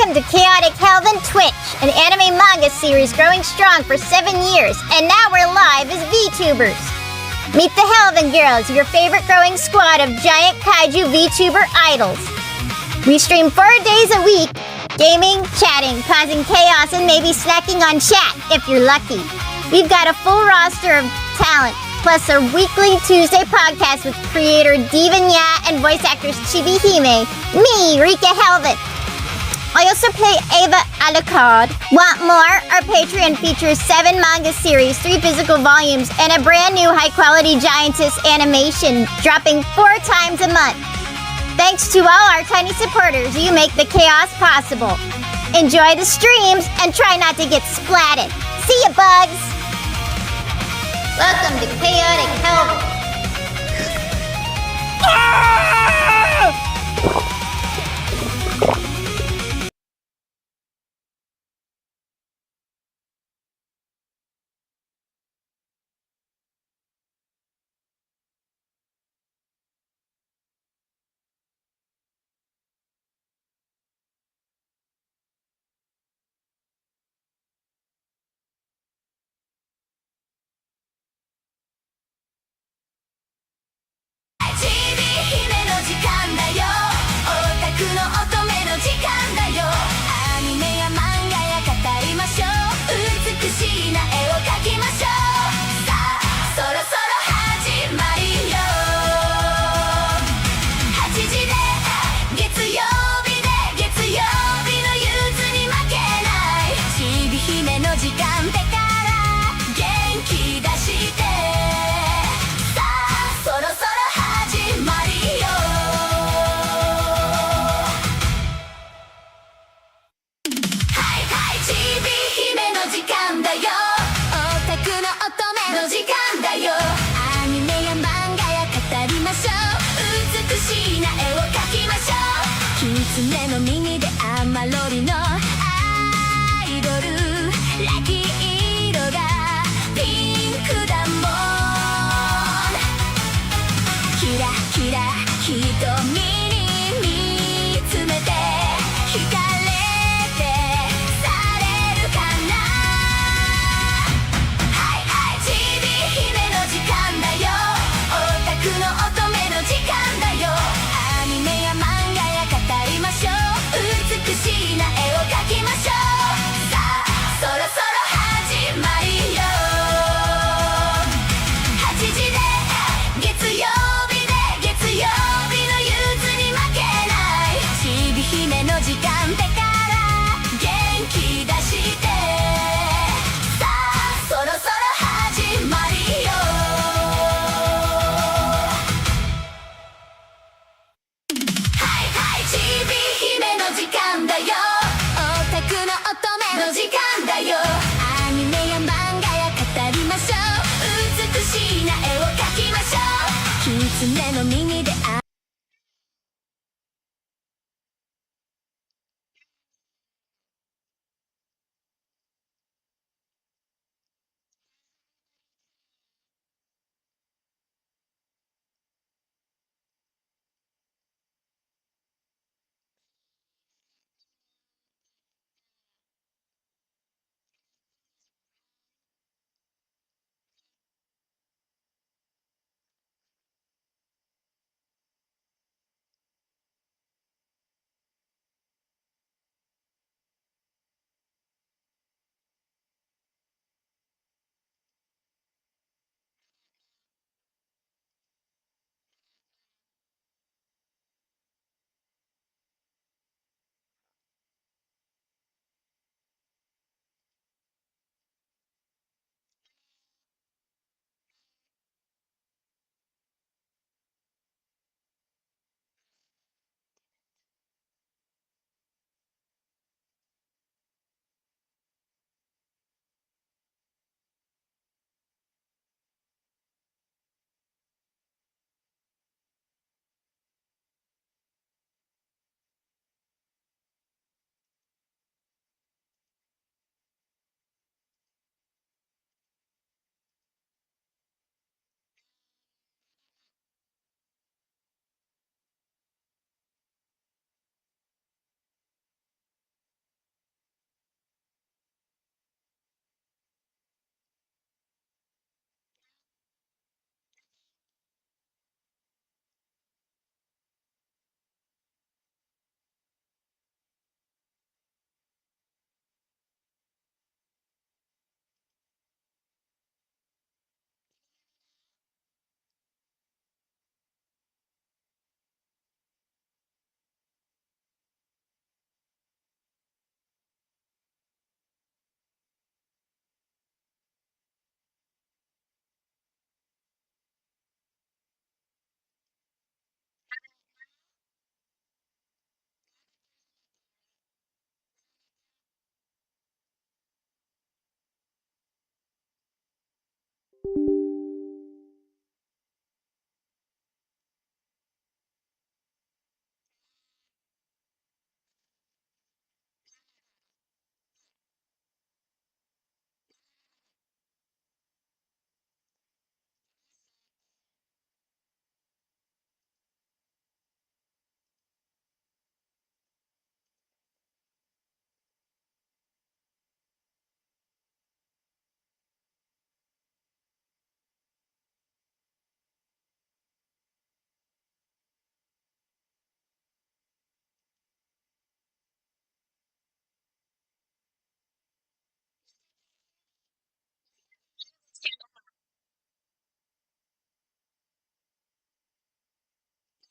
Welcome to Chaotic Helven Twitch, an anime manga series growing strong for 7 years, and now we're live as VTubers. Meet the Helven Girls, your favorite growing squad of giant kaiju VTuber idols. We stream 4 days a week, gaming, chatting, causing chaos, and maybe snacking on chat, if you're lucky. We've got a full roster of talent, plus a weekly Tuesday podcast with creator Divanya and voice actress Chiibihime, me, Rika Helven. I also play Ava Alucard. Want more? Our Patreon features 7 manga series, 3 physical volumes, and a brand new high-quality Giantess animation, dropping 4 times a month. Thanks to all our tiny supporters, you make the chaos possible. Enjoy the streams and try not to get splatted. See ya, bugs! Welcome to Chaotic Helven.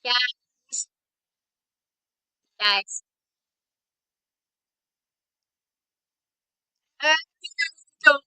Guys, guys. Uh, so-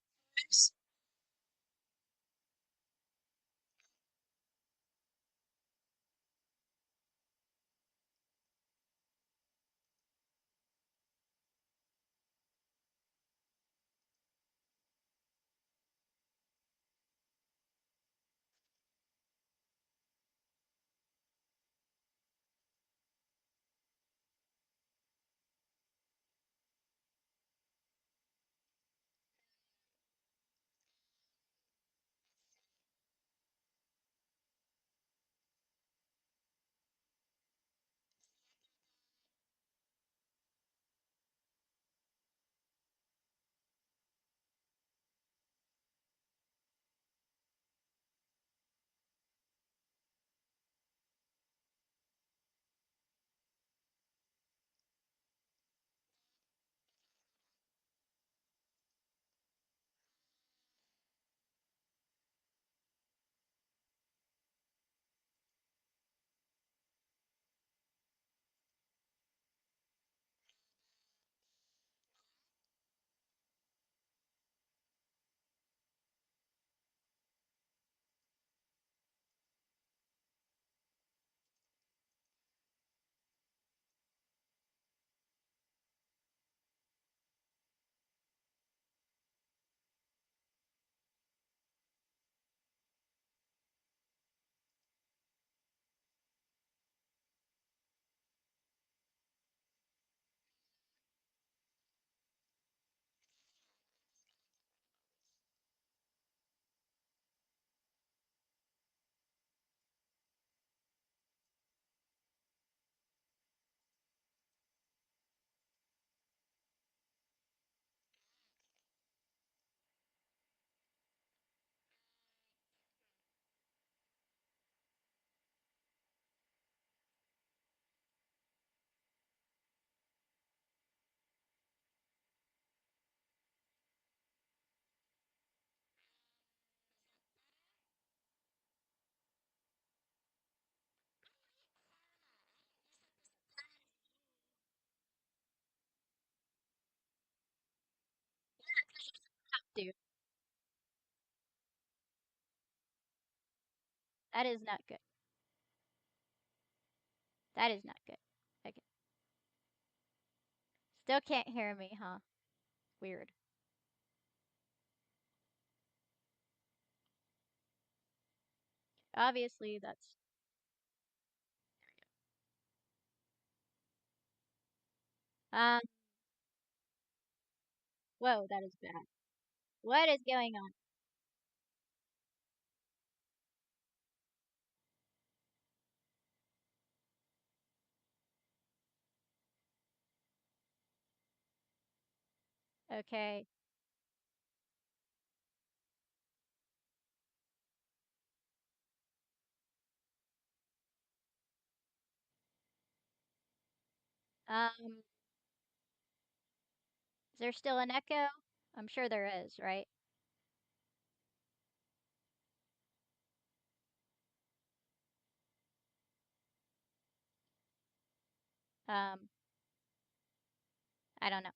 Dude, that is not good. That is not good. Okay. Still can't hear me, huh? Weird. Obviously, that's. Um, whoa, that is bad. What is going on? Okay. Um, is there still an echo? I'm sure there is, right? Um, I don't know.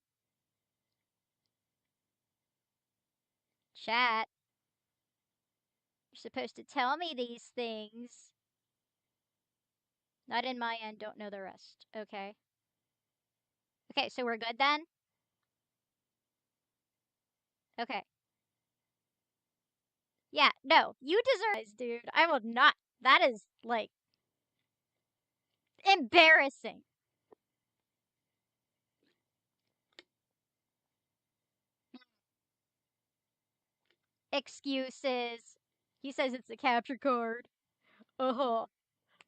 Chat, you're supposed to tell me these things. Not in my end, don't know the rest. Okay. Okay, so we're good then? Okay. Yeah, no, you deserve it, dude. I will not. That is, like, embarrassing. Excuses. He says it's a capture card. Uh-huh.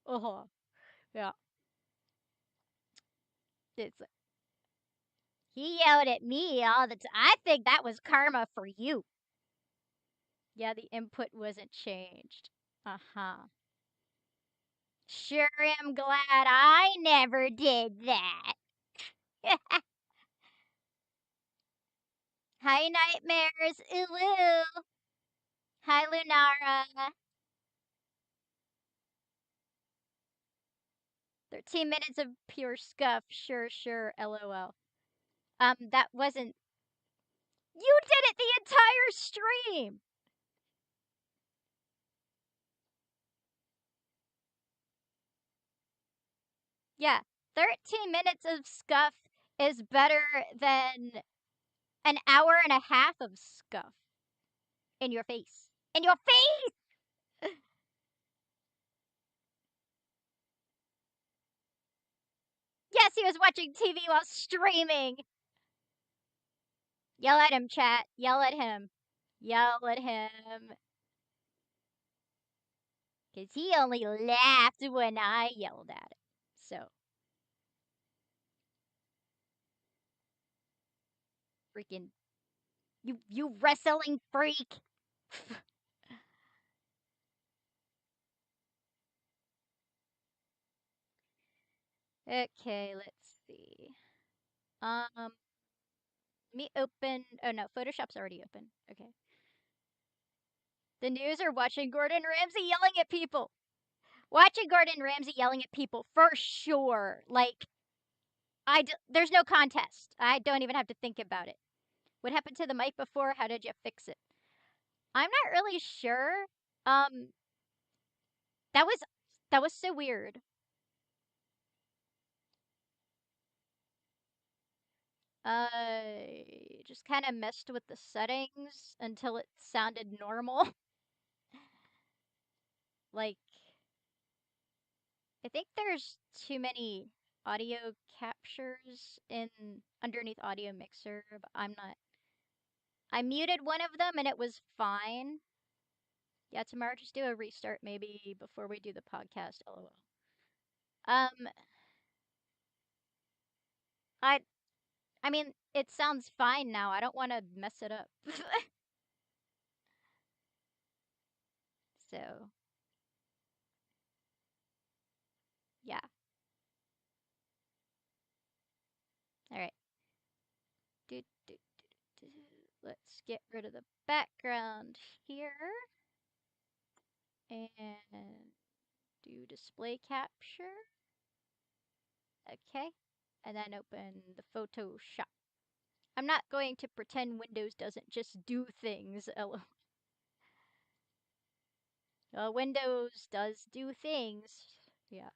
Uh-huh. Yeah. It's He yelled at me all the time. I think that was karma for you. Yeah, the input wasn't changed. Uh-huh. Sure am glad I never did that. Hi, Nightmares. Ooh. Hi, Lunara. 13 minutes of pure scuff. Sure, sure. LOL. That wasn't. You did it the entire stream! Yeah. 13 minutes of scuff is better than an hour and a half of scuff. In your face. In your face! Yes, he was watching TV while streaming. Yell at him, chat. Yell at him. Yell at him. Because he only laughed when I yelled at him. So. Freaking. You wrestling freak. Okay, let's see. Let me open. Oh no, Photoshop's already open. Okay. The news are watching Gordon Ramsay yelling at people. Watching Gordon Ramsay yelling at people for sure. Like, there's no contest. I don't even have to think about it. What happened to the mic before? How did you fix it? I'm not really sure. Um, that was so weird. Just kind of messed with the settings until it sounded normal. Like, I think there's too many audio captures in underneath audio mixer, but I'm not. I muted one of them and it was fine. Yeah, tomorrow just do a restart maybe before we do the podcast. LOL. Um, I I mean, it sounds fine now. I don't want to mess it up. So, yeah. All right. Do, do, do, do. Let's get rid of the background here and do display capture. Okay. And then open the Photoshop. I'm not going to pretend Windows doesn't just do things. Windows does do things. Yeah.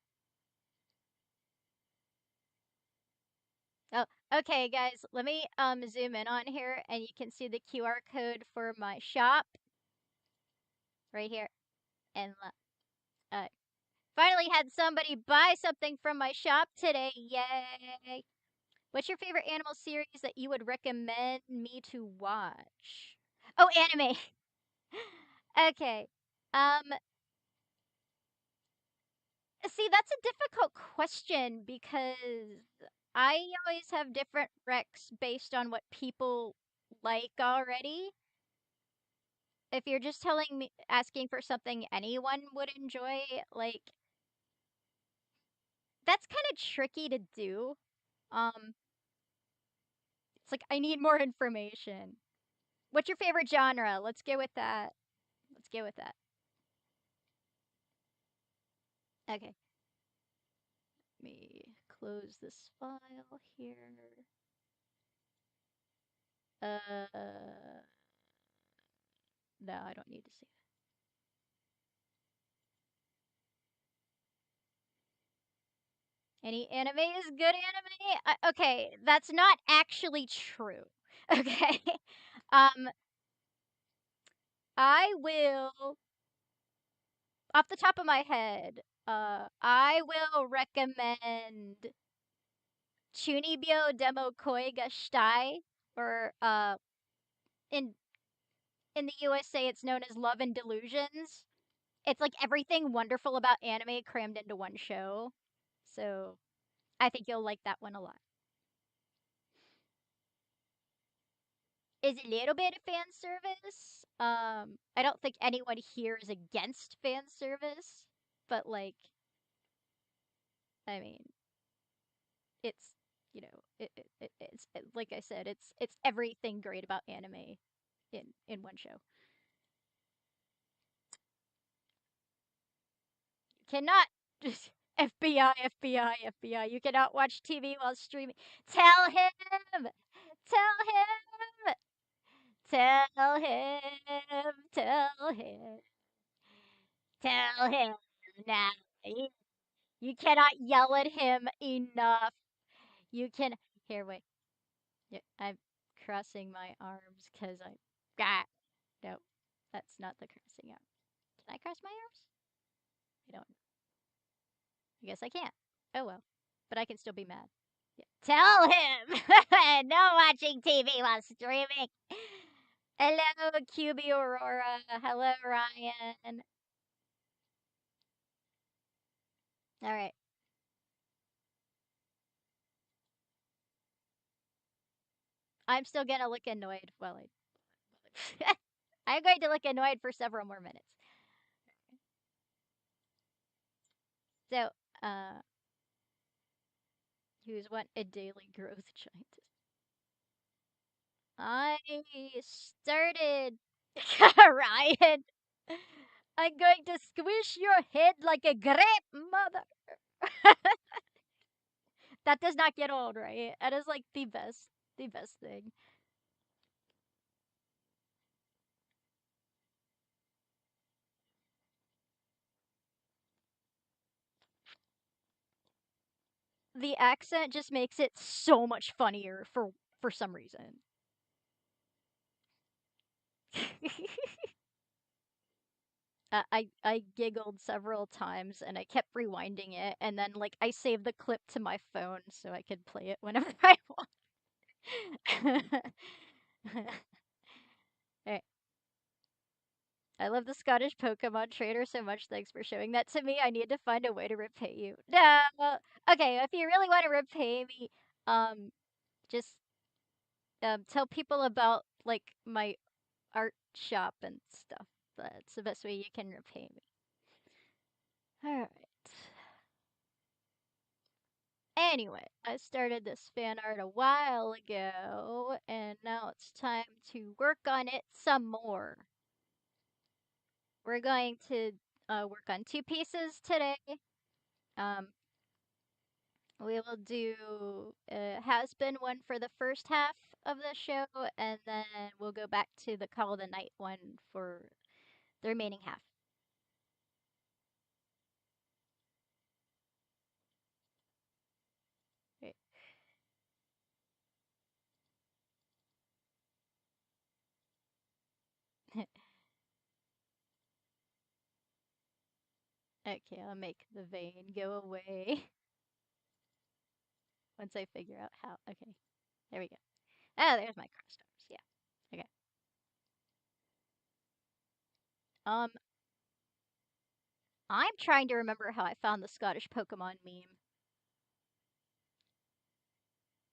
Oh, okay, guys. Let me zoom in on here, and you can see the QR code for my shop right here. And finally had somebody buy something from my shop today. Yay! What's your favorite animal series that you would recommend me to watch? Oh, anime. Okay. Um, See, that's a difficult question because I always have different recs based on what people like already. If you're just telling me, asking for something anyone would enjoy, like, that's kind of tricky to do. Um, it's like, I need more information. What's your favorite genre? Let's go with that. Let's go with that. Okay. Let me close this file here. No, I don't need to see that. Any anime is good anime? Okay, that's not actually true. Okay. um, I will, off the top of my head, I will recommend Chunibyo Demo Koi ga Shitai, or in in the USA it's known as Love and Delusions. It's like everything wonderful about anime crammed into one show. So I think you'll like that one a lot. Is a little bit of fan service. I don't think anyone here is against fan service, but like, I mean, it's like I said, it's everything great about anime in one show. Cannot FBI, FBI, FBI. You cannot watch TV while streaming. Tell him. Tell him. Tell him. Tell him. Tell him now. You cannot yell at him enough. You can. Here, wait. Yeah, I'm crossing my arms because I. Ah, no, that's not the crossing arm. Can I cross my arms? I don't. I guess I can't. Oh well. But I can still be mad. Yeah. Tell him! No watching TV while streaming. Hello, QB Aurora. Hello, Ryan. Alright. I'm still gonna look annoyed while I. I'm going to look annoyed for several more minutes. So, uh, who's what a daily growth giant. I started. Ryan! I'm going to squish your head like a grape, mother! That does not get old, right? That is like the best thing. The accent just makes it so much funnier for some reason. I giggled several times and I kept rewinding it, and then like I saved the clip to my phone so I could play it whenever I want. Alright. I love the Scottish Pokemon trainer so much. Thanks for showing that to me. I need to find a way to repay you. No. Okay, if you really want to repay me, just tell people about like my art shop and stuff. That's the best way you can repay me. All right. Anyway, I started this fan art a while ago, and now it's time to work on it some more. We're going to work on two pieces today. Um, we will do has been one for the first half of the show, and then we'll go back to the Call of the Night one for the remaining half. Right. Okay, I'll make the vein go away once I figure out how. Okay, there we go. Oh, there's my crossed arms. Yeah. Okay. Um, I'm trying to remember how I found the Scottish Pokemon meme,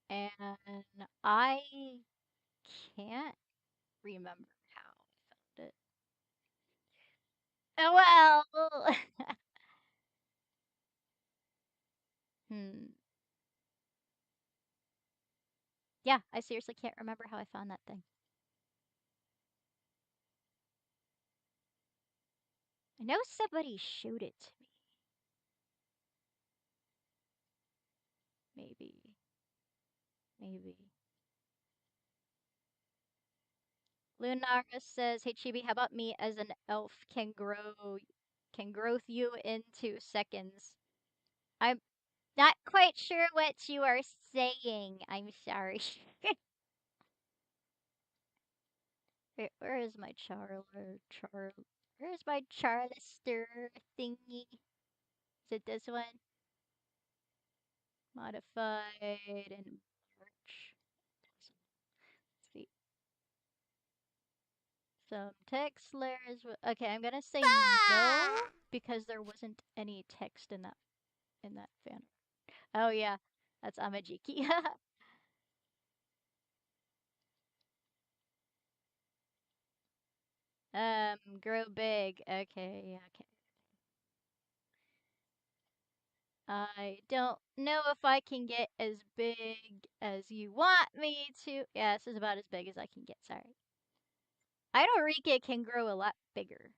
and I can't remember how I found it. Oh well. Hmm. Yeah, I seriously can't remember how I found that thing. I know somebody showed it to me. Maybe. Maybe. Lunara says, "Hey Chibi, how about me as an elf can growth you in 2 seconds?" I'm not quite sure what you are saying. I'm sorry. Wait, where is my where's my Charlister thingy? Is it this one? Modified and March. Sweet. Some text layers. Okay, I'm gonna say no because there wasn't any text in that fan. Oh yeah, that's Amajiki. Grow big. Okay, yeah, okay. I don't know if I can get as big as you want me to. Yeah, this is about as big as I can get. Sorry. Idorike can grow a lot bigger.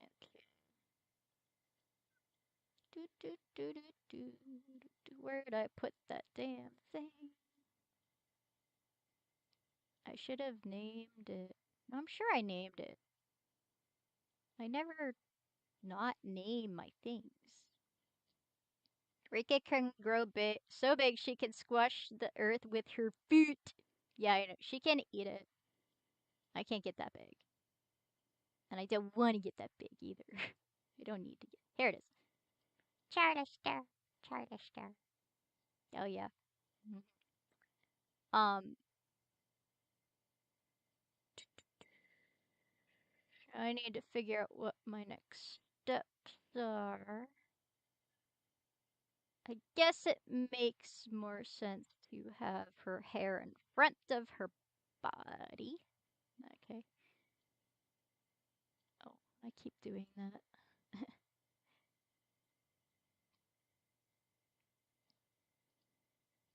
Okay. Where did I put that damn thing? I should have named it. I'm sure I named it. I never not name my things. Rika can grow big, so big she can squash the earth with her feet. Yeah, I know. She can eat it. I can't get that big. And I don't want to get that big either. I don't need to get. Here it is. Charlister. Charlister. Oh, yeah. Mhm. I need to figure out what my next steps are. I guess it makes more sense to have her hair in front of her body. Okay. Oh, I keep doing that.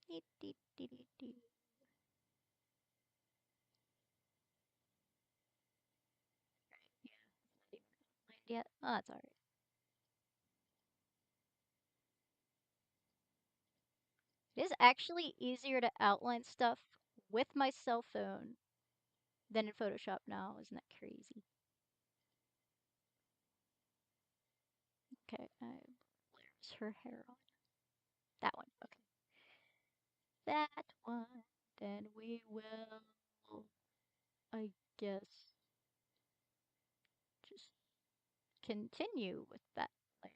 Dee, dee, dee, dee, dee. Yeah, it's not even outlined yet. Oh, that's alright. It is actually easier to outline stuff with my cell phone than in Photoshop now. Isn't that crazy? Okay, where's her hair on? That one. Okay. That one. Then we will, I guess, just continue with that layer.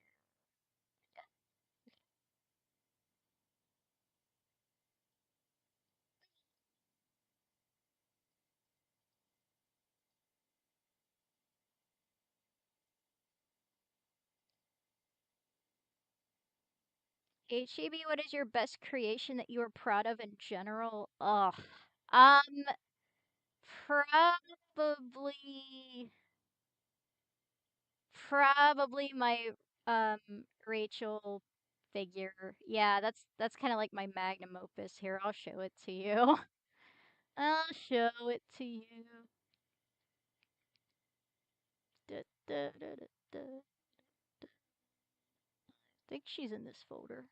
Hey, Chibi, what is your best creation that you are proud of in general? Ugh. Um, probably, probably my Rachel figure. Yeah, that's kind of like my magnum opus here. I'll show it to you. I'll show it to you. Da, da, da, da, da. I think she's in this folder.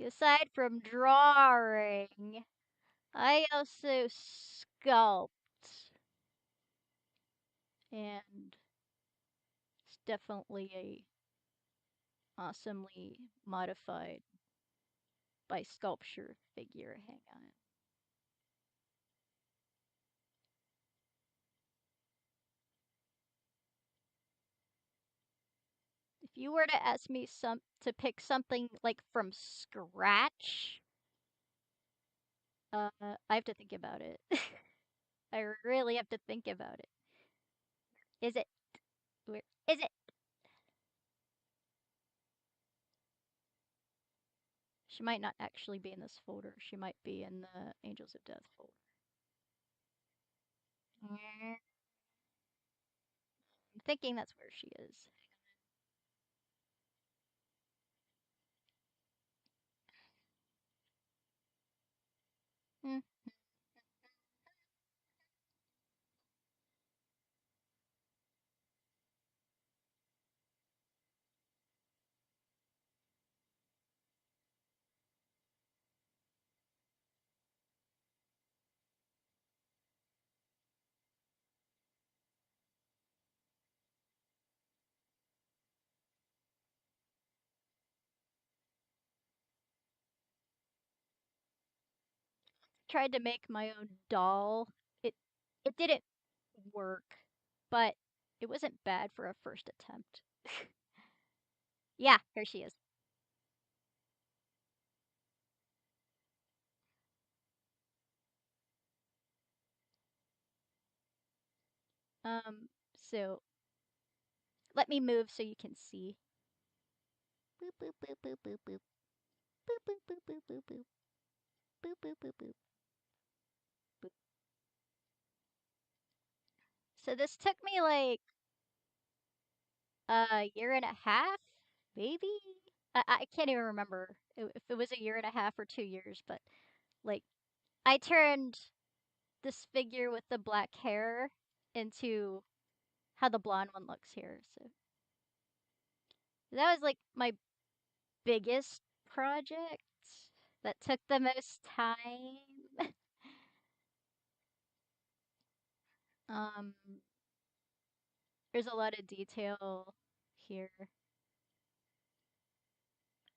Aside from drawing, I also sculpt, and it's definitely a awesomely modified by sculpture figure. Hang on. If you were to ask me to pick something like from scratch, I have to think about it. I really have to think about it. Is it? Where is it? She might not actually be in this folder. She might be in the Angels of Death folder. I'm thinking that's where she is. Hmm. tried to make my own doll. It it didn't work, but it wasn't bad for a first attempt. Yeah, here she is. So let me move so you can see. Boop boop boop boop boop boop. Boop boop boop boop boop boop. Boop boop boop boop. Boop. So this took me like a year and a half, maybe. I can't even remember if it was a year and a half or 2 years, but like I turned this figure with the black hair into how the blonde one looks here. So that was like my biggest project that took the most time. um, there's a lot of detail here,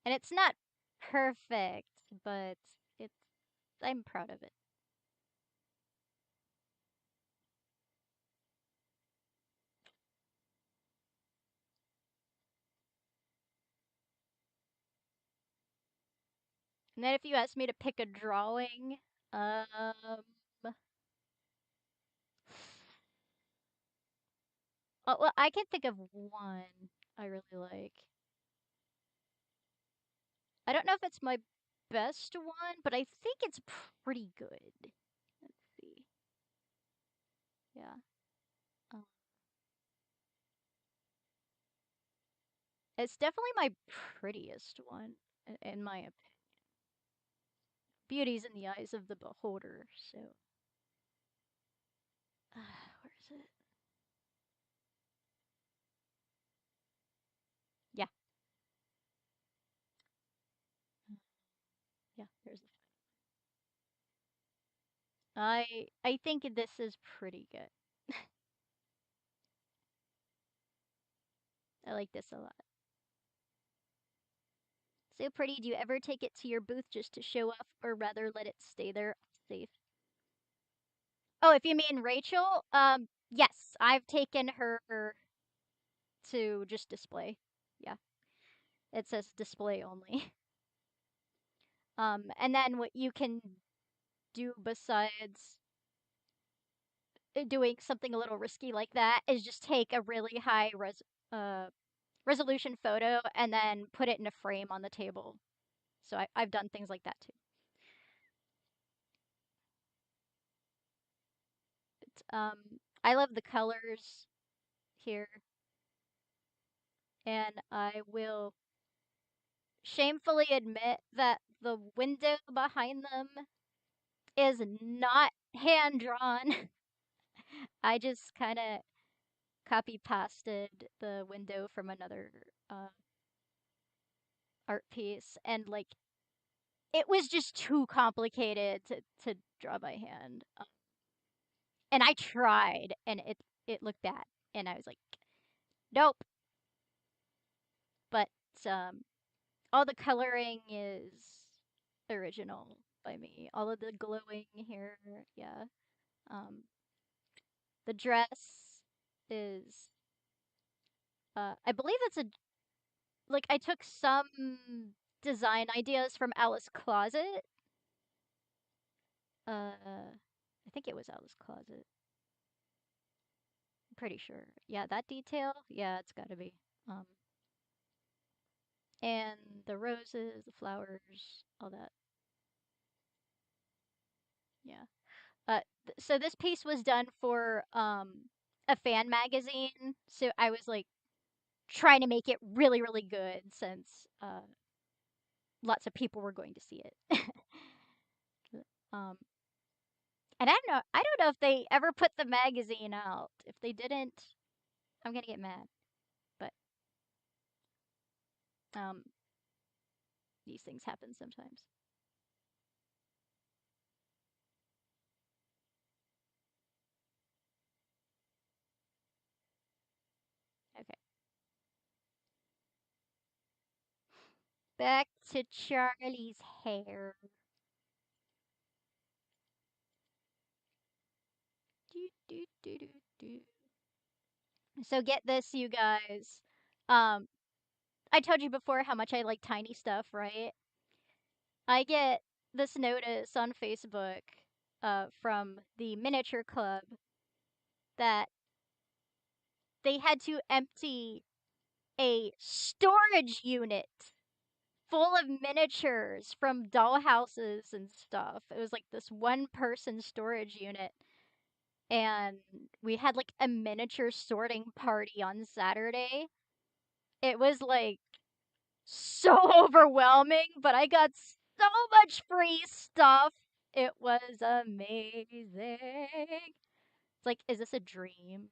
and it's not perfect, but it's I'm proud of it. And then if you ask me to pick a drawing, um, oh, well, I can think of one I really like. I don't know if it's my best one, but I think it's pretty good. Let's see. Yeah. Um, it's definitely my prettiest one, in my opinion. Beauty's in the eyes of the beholder, so. Where is it? Yeah. Yeah, there's the. I think this is pretty good. I like this a lot. So pretty. Do you ever take it to your booth just to show off, or rather let it stay there safe? Oh, if you mean Rachel, yes, I've taken her to just display. Yeah, it says display only. And then what you can do besides doing something a little risky like that is just take a really high uh, resolution photo and then put it in a frame on the table. So I've done things like that too. I love the colors here, and I will shamefully admit that the window behind them is not hand drawn. I just kind of copy pasted the window from another uh, art piece, and like it was just too complicated to draw by hand. And I tried, and it looked bad, and I was like, nope. But um, all the coloring is original by me. All of the glowing here, yeah. Um, the dress is, I believe it's a like I took some design ideas from Alice Closet. I think it was Alice Closet. I'm pretty sure. Yeah, that detail. Yeah, it's got to be. Um, and the roses, the flowers, all that. Yeah. So this piece was done for a fan magazine. So I was like trying to make it really, really good since lots of people were going to see it. um, and I don't know if they ever put the magazine out. If they didn't, I'm gonna get mad. But um, these things happen sometimes. Okay, back to Charlie's hair. Do, do, do, do. So get this, you guys. Um, I told you before how much I like tiny stuff, right? I get this notice on Facebook from the miniature club that they had to empty a storage unit full of miniatures from dollhouses and stuff. It was like this one person storage unit. And we had like a miniature sorting party on Saturday. It was like so overwhelming, but I got so much free stuff. It was amazing. It's like, is this a dream?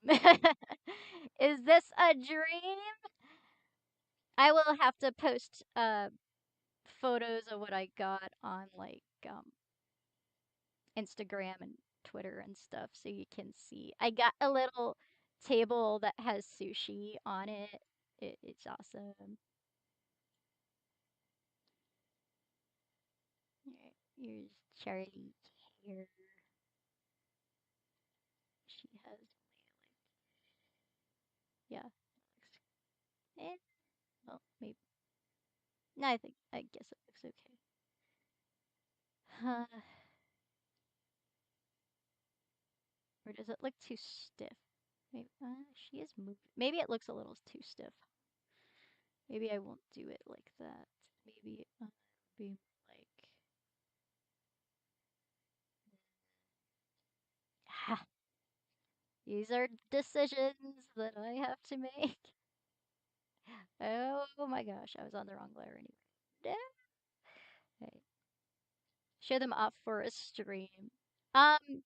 Is this a dream? I will have to post photos of what I got on like Instagram and Twitter and stuff so you can see. I got a little table that has sushi on it. It's awesome. Here's Charlie here. She has yeah. Eh, well, maybe. No, I guess it looks okay. Or does it look too stiff? Maybe she is moving. Maybe it looks a little too stiff. Maybe I won't do it like that. Maybe be like. These are decisions that I have to make. Oh my gosh, I was on the wrong layer anyway. Okay. Show them off for a stream. Um,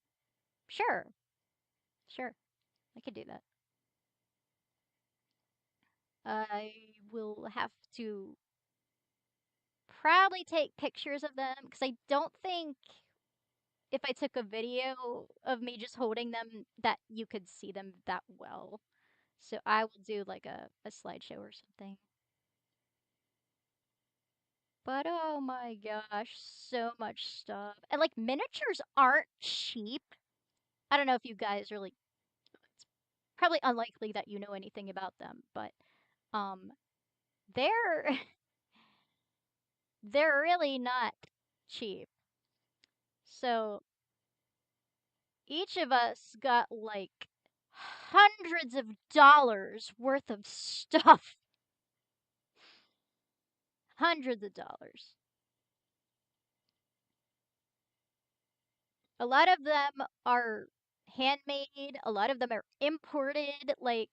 sure. Sure. I could do that. I will have to probably take pictures of them because I don't think if I took a video of me just holding them that you could see them that well. So I will do like a slideshow or something. But oh my gosh, so much stuff. And like miniatures aren't cheap. I don't know if you guys really it's probably unlikely that you know anything about them, but um they're they're really not cheap. So each of us got like hundreds of dollars worth of stuff. Hundreds of dollars. A lot of them are handmade, a lot of them are imported. Like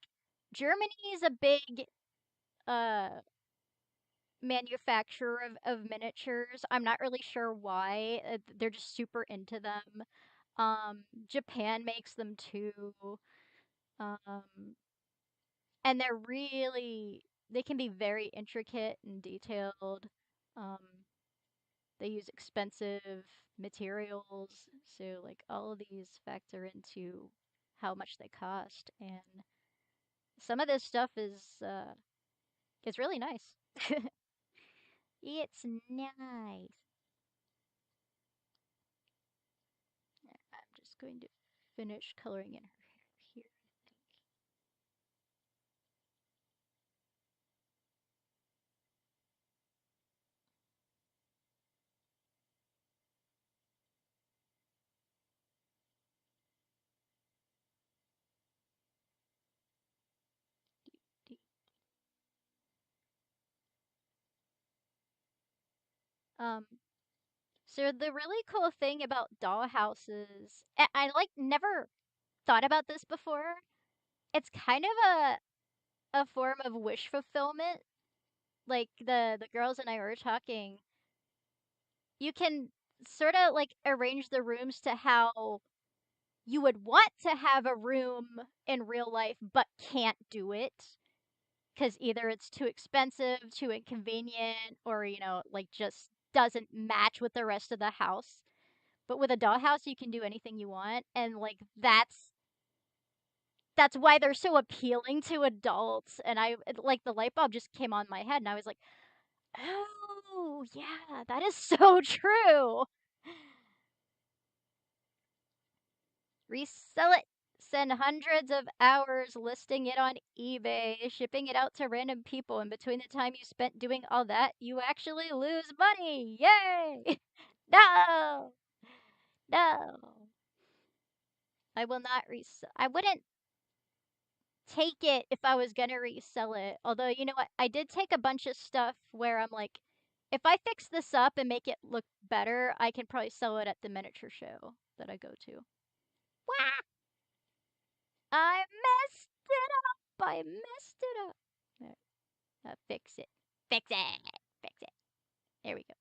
Germany is a big uh manufacturer of miniatures. I'm not really sure why. They're just super into them. Japan makes them too. Um and they can be very intricate and detailed. Um they use expensive materials, so like all of these factor into how much they cost, and some of this stuff is really nice. It's nice. I'm just going to finish coloring in her hair here, I think. Um, so the really cool thing about doll houses, I like never thought about this before. It's kind of a form of wish fulfillment. Like the girls and I were talking, you can sort of like arrange the rooms to how you would want to have a room in real life but can't do it because either it's too expensive, too inconvenient, or like just doesn't match with the rest of the house. But with a dollhouse, you can do anything you want, and like that's why they're so appealing to adults. And I like the light bulb just came on my head, and I was like, oh yeah, that is so true. Resell it. spend hundreds of hours listing it on eBay, shipping it out to random people, and between the time you spent doing all that, you actually lose money. Yay! No! No! I will not resell. I wouldn't take it if I was gonna resell it. Although, you know what? I did take a bunch of stuff where I'm like, if I fix this up and make it look better, I can probably sell it at the miniature show that I go to. Wah! I messed it up! I messed it up. There. Fix it. Fix it! Fix it. There we go.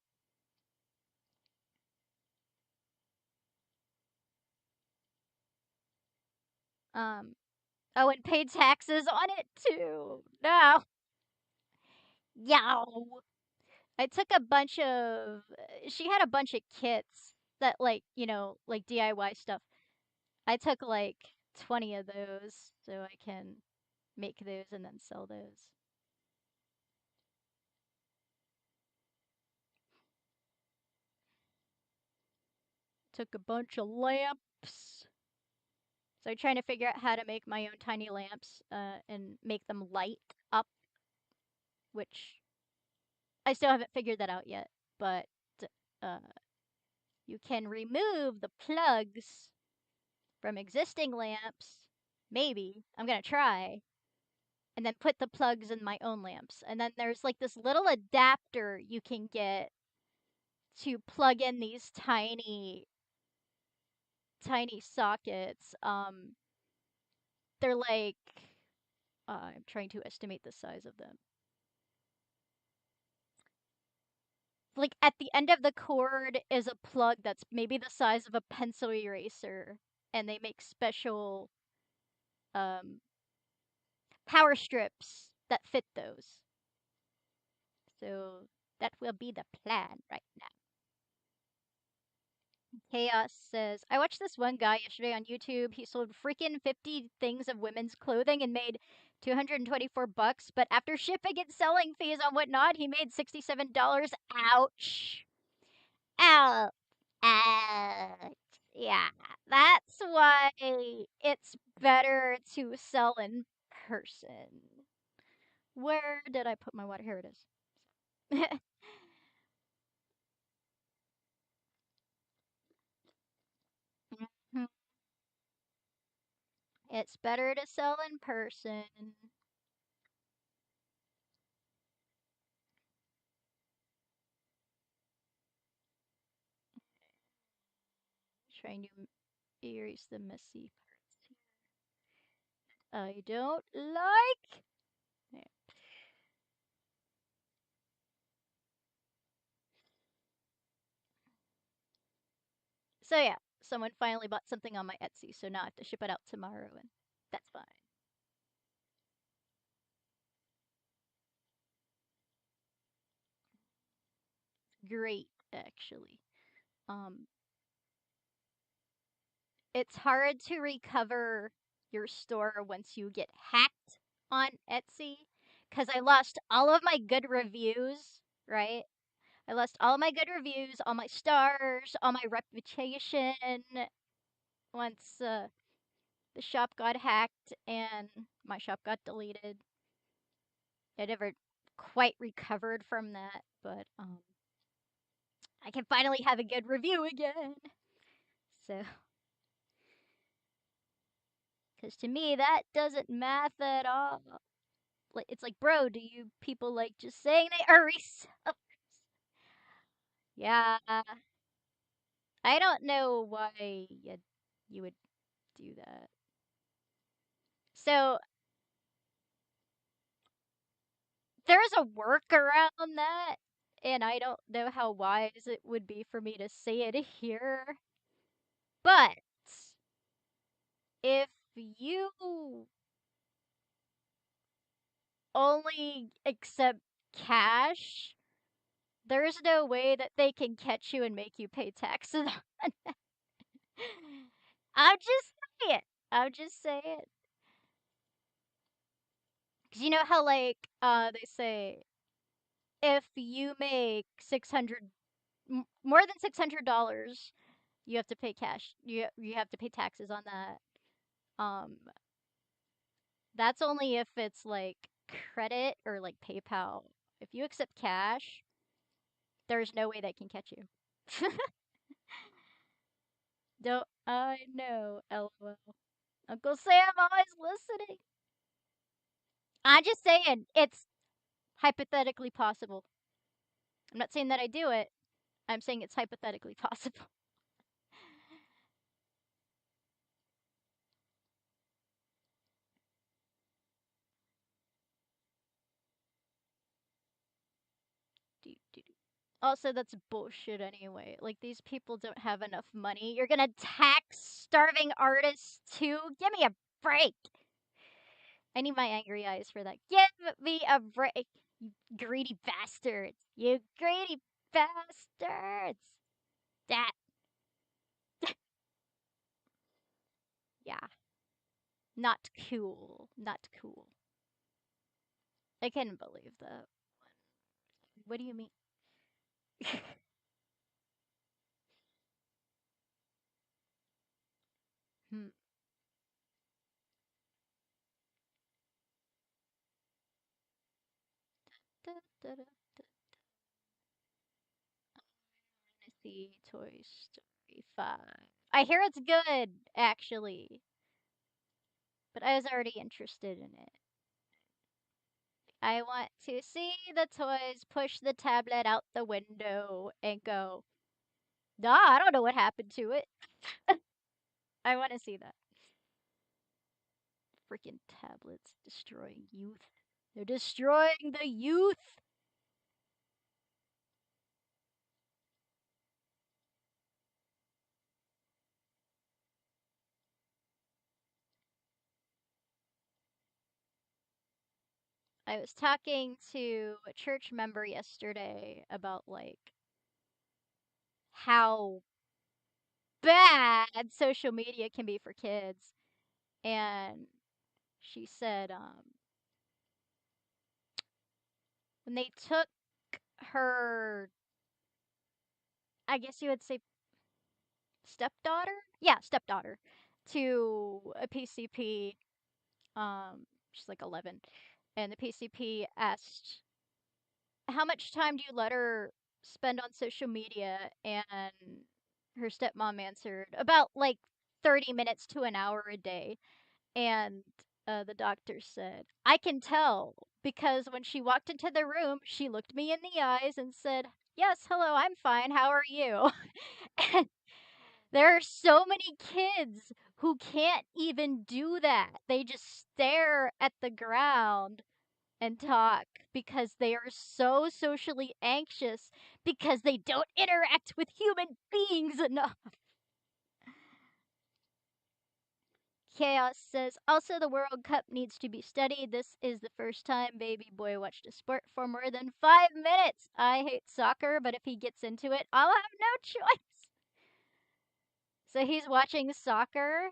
Oh, and paid taxes on it too. No. Yow. I took a bunch of. She had a bunch of kits that, like, like DIY stuff. I took like 20 of those so I can make those and then sell those. Took a bunch of lamps. So I'm trying to figure out how to make my own tiny lamps and make them light up, which I still haven't figured that out yet. But uh, you can remove the plugs from existing lamps. Maybe. I'm going to try. And then put the plugs in my own lamps. And then there's like this little adapter you can get to plug in these tiny sockets. They're like I'm trying to estimate the size of them. Like at the end of the cord is a plug that's maybe the size of a pencil eraser, and they make special um, power strips that fit those. So that will be the plan right now. Chaos says, I watched this one guy yesterday on YouTube. He sold freaking 50 things of women's clothing and made 224 bucks, but after shipping and selling fees and whatnot, he made $67. Ouch. Ouch. Ouch. Yeah, that's why it's better to sell in person. Where did I put my water? Here it is. Mhm. It's better to sell in person. Trying to erase the messy parts here. I don't like. There. So yeah, someone finally bought something on my Etsy, so now I have to ship it out tomorrow, and that's fine. Great, actually. Um, it's hard to recover your store once you get hacked on Etsy, because I lost all of my good reviews, right? I lost all my good reviews, all my stars, all my reputation once the shop got hacked and my shop got deleted. I never quite recovered from that, but I can finally have a good review again. So, because to me, that doesn't math at all. Like, it's like, bro, do you people like just saying they are resellers? Yeah, I don't know why you would do that. So, there's a workaround that, and I don't know how wise it would be for me to say it here, but if you only accept cash, there's no way that they can catch you and make you pay taxes on that. I'm just saying. I'm just saying. Because you know how, like, they say if you make 600, more than $600, you have to pay cash. You have to pay taxes on that. Um, that's only if it's like credit or like PayPal. If you accept cash, there's no way they can catch you. Don't I know, LOL. Uncle Sam always listening. I'm just saying it's hypothetically possible. I'm not saying that I do it. I'm saying it's hypothetically possible. Also, that's bullshit anyway. Like, these people don't have enough money. You're gonna tax starving artists too? Give me a break! I need my angry eyes for that. Give me a break! You greedy bastards! You greedy bastards! That. Yeah. Not cool. Not cool. I can't believe that. What do you mean? Hmm. Da, da, da, da. I see Toy Story 5. I hear it's good, actually, but I was already interested in it. I want to see the toys push the tablet out the window and go, nah, I don't know what happened to it. I want to see that. Freaking tablets destroying youth. They're destroying the youth! I was talking to a church member yesterday about, like, how bad social media can be for kids. And she said, when they took her, I guess you would say stepdaughter? Yeah, stepdaughter to a PCP. She's like 11. And the PCP asked, how much time do you let her spend on social media? And her stepmom answered, about like 30 minutes to an hour a day. And the doctor said, I can tell because when she walked into the room, she looked me in the eyes and said, yes, hello, I'm fine. How are you? And there are so many kids who can't even do that. They just stare at the ground and talk because they are so socially anxious because they don't interact with human beings enough. Chaos says, also the World Cup needs to be studied. This is the first time baby boy watched a sport for more than 5 minutes. I hate soccer, but if he gets into it, I'll have no choice. So he's watching soccer.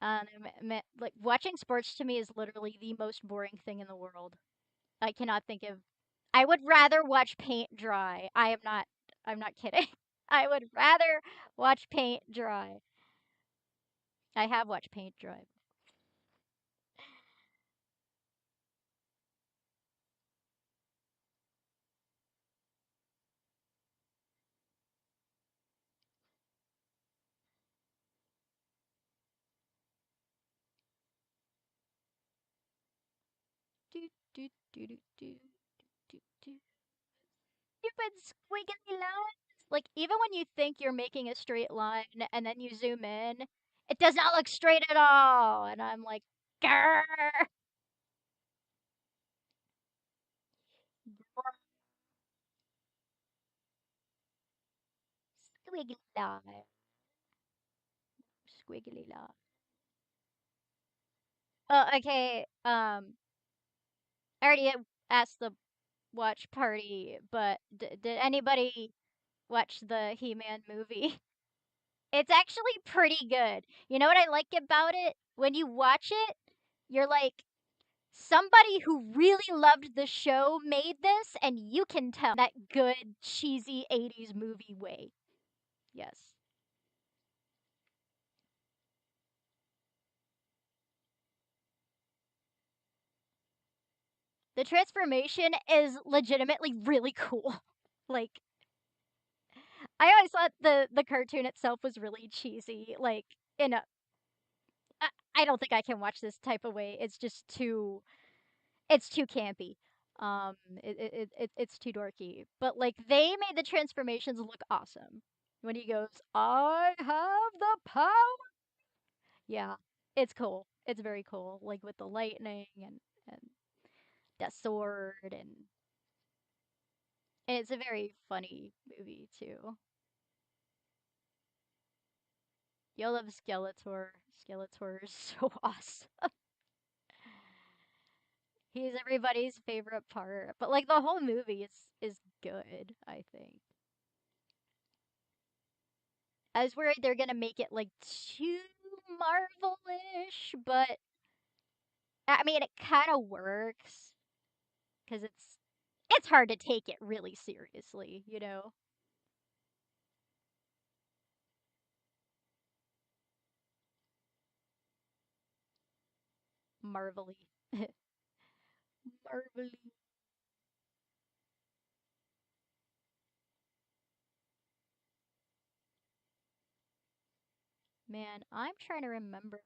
Like, watching sports to me is literally the most boring thing in the world. I cannot think of. I would rather watch paint dry. I'm not kidding. I would rather watch paint dry. I have watched paint dry. Do do do do do do do. Stupid squiggly lines. Like, even when you think you're making a straight line and then you zoom in, it does not look straight at all. And I'm like, grrr. Squiggly line. Squiggly line. Oh, okay. I already asked the watch party, but did anybody watch the He-Man movie? It's actually pretty good. You know what I like about it? When you watch it, you're like, somebody who really loved the show made this, and you can tell that good, cheesy 80s movie way. Yes. The transformation is legitimately really cool. Like, I always thought the cartoon itself was really cheesy. Like, in a, I don't think I can watch this type of way. It's just too, it's too campy. It's too dorky. But like, they made the transformations look awesome. When he goes, I have the power. Yeah, it's cool. It's very cool. Like with the lightning and that sword and it's a very funny movie too. You'll love Skeletor. Skeletor is so awesome. He's everybody's favorite part. But like the whole movie is good, I think. I was worried they're gonna make it like too Marvel-ish, but I mean it kind of works because it's hard to take it really seriously, you know. Marvelly, marvelly. Man, I'm trying to remember.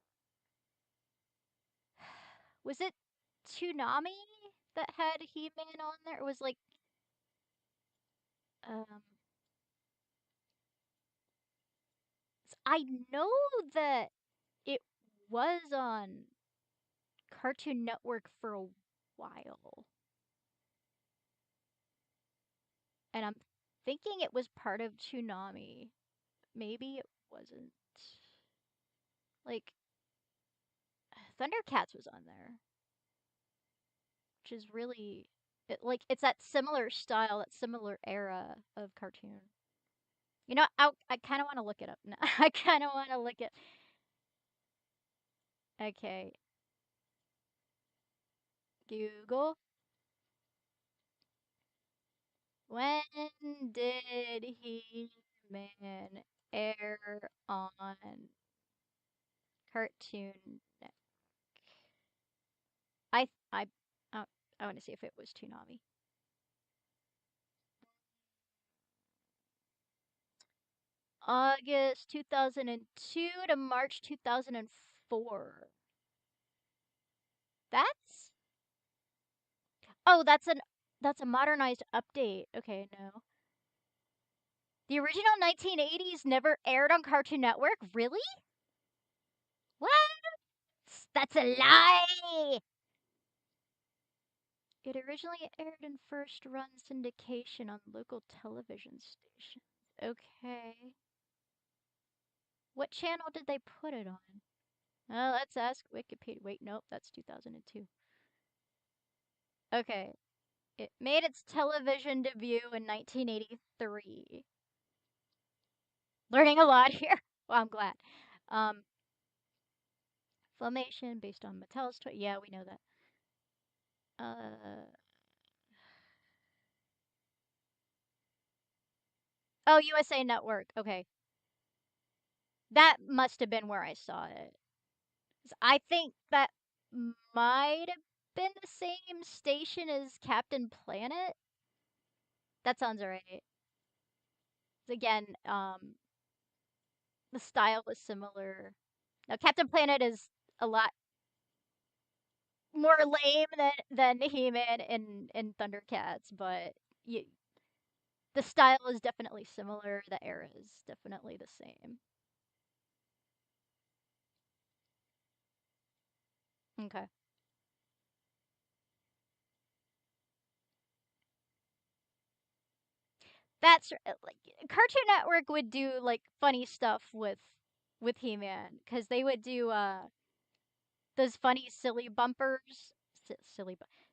Was it Toonami that had He-Man on there? It was like um I know that it was on Cartoon Network for a while. And I'm thinking it was part of Toonami. Maybe it wasn't. Like Thundercats was on there, which is really it's that similar style, that similar era of cartoon. You know, I kind of want to look it up now. I kind of want to look it. Okay, Google. When did He-Man air on Cartoon Network? I I I, I want to see if it was Toonami. August 2002 to March 2004. That's that's a modernized update. Okay, no. The original 1980s never aired on Cartoon Network? Really? What? That's a lie! It originally aired in first run syndication on local television stations. Okay. What channel did they put it on? Let's ask Wikipedia. Wait, nope, that's 2002. Okay. It made its television debut in 1983. Learning a lot here. Well, I'm glad. Um, Filmation based on Mattel's toy. Yeah, we know that. Uh, oh, USA Network. Okay. That must have been where I saw it. 'Cause I think that might have been the same station as Captain Planet. That sounds right. Again, the style was similar. Now, Captain Planet is a lot more lame than He-Man and Thundercats, but you, the style is definitely similar. The era is definitely the same. Okay. That's like Cartoon Network would do like funny stuff with He-Man because they would do those funny silly bumpers,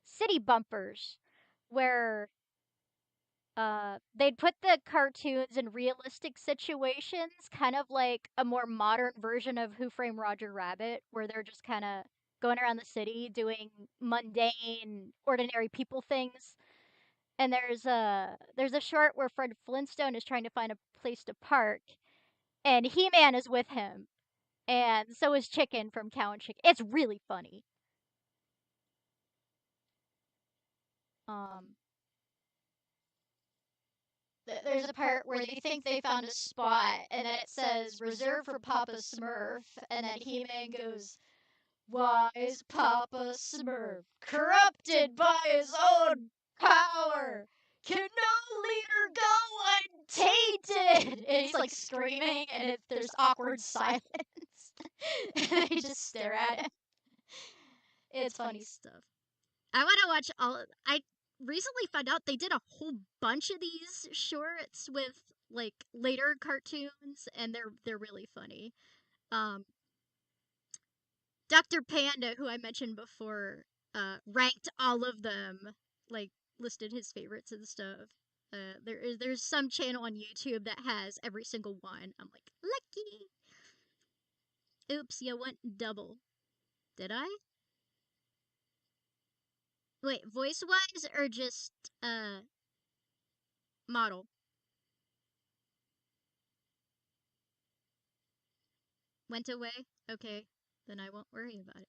city bumpers, where they'd put the cartoons in realistic situations, kind of like a more modern version of Who Framed Roger Rabbit, where they're just kind of going around the city doing mundane, ordinary people things. And there's a short where Fred Flintstone is trying to find a place to park, and He-Man is with him, and so is Chicken from Cow and Chicken. It's really funny. Um, there's a part where they think they found a spot, and then it says reserved for Papa Smurf, and then He-Man goes, "Why is Papa Smurf corrupted by his own power? Can no leader go untainted?" And he's like screaming, and there's awkward silence. And they just stare at him. It's funny stuff. I want to watch all. I recently found out they did a whole bunch of these shorts with like later cartoons, and they're really funny. Um, Dr. Panda, who I mentioned before, ranked all of them, like listed his favorites and stuff. There's some channel on YouTube that has every single one. I'm like, lucky. Oops, you went double. Did I? Wait, voice wise or just model? Went away? Okay, then I won't worry about it.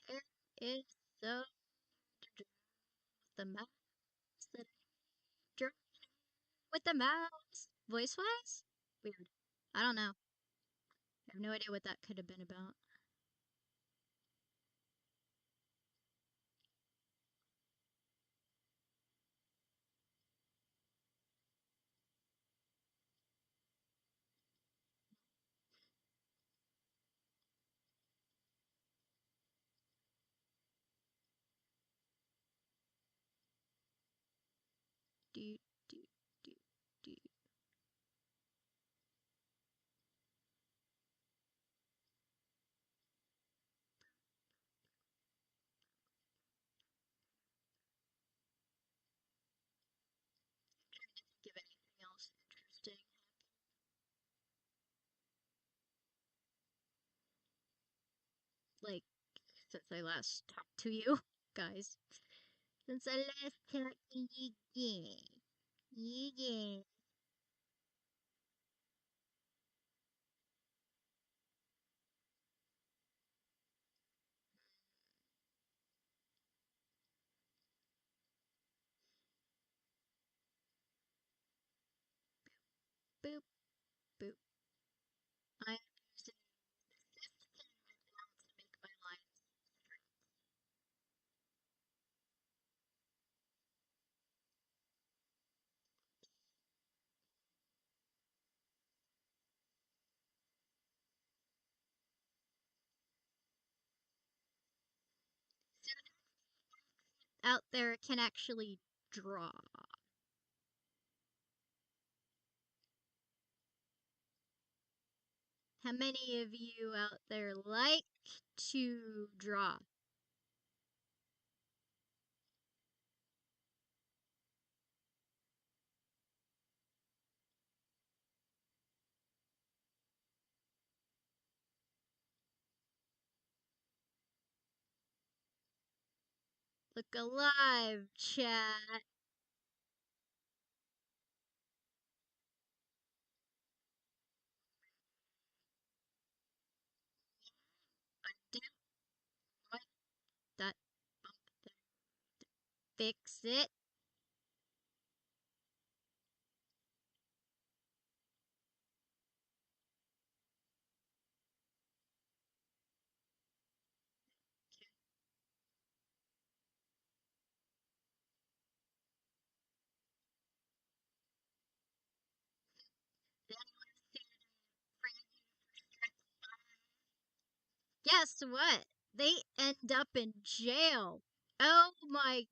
Here is so the mouse that I drew with the mouse. Voice wise? Weird. I don't know. I have no idea what that could have been about. Do, do, do, do. Give anything else interesting. Like, since I last talked to you guys. Since I last talked to you again. You again. Boop, boop. I'm using the fifth pen right now to make my lines straight. So out there can actually draw. How many of you out there like to draw? Look alive, chat. Undo what that bump there. Fix it. Then you want to guess what? They end up in jail. Oh my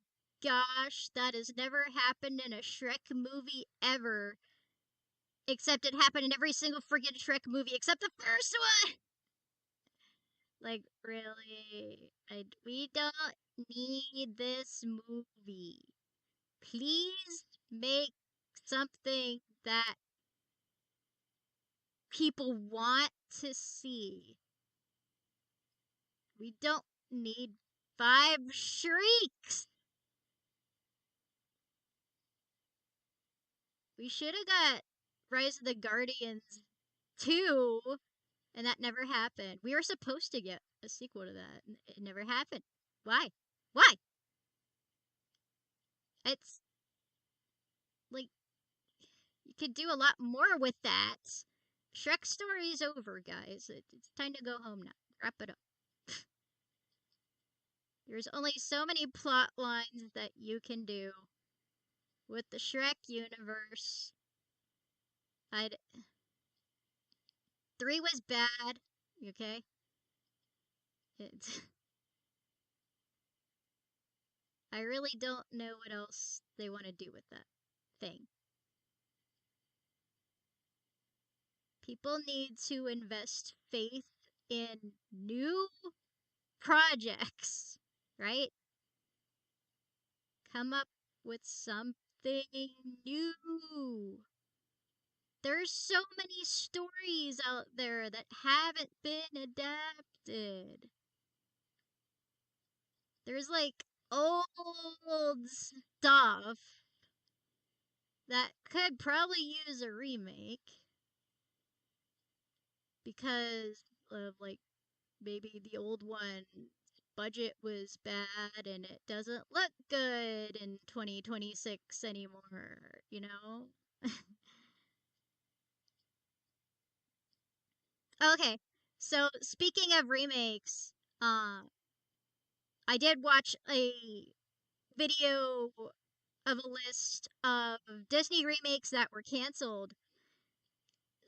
gosh, that has never happened in a Shrek movie ever. Except it happened in every single friggin' Shrek movie except the first one! Like, really? We don't need this movie. Please make something that people want to see. We don't need 5 shrieks. We should have got Rise of the Guardians 2, and that never happened. We were supposed to get a sequel to that, and it never happened. Why? Why? It's like you could do a lot more with that. Shrek story's over, guys. It's time to go home now. Wrap it up. There's only so many plot lines that you can do with the Shrek universe. I'd 3 was bad, okay? It's I really don't know what else they want to do with that thing. People need to invest faith in new projects, right? Come up with something new. There's so many stories out there that haven't been adapted. There's like old stuff that could probably use a remake because of like maybe the old one budget was bad and it doesn't look good in 2026 anymore, you know? Okay. So speaking of remakes, I did watch a video of a list of Disney remakes that were canceled.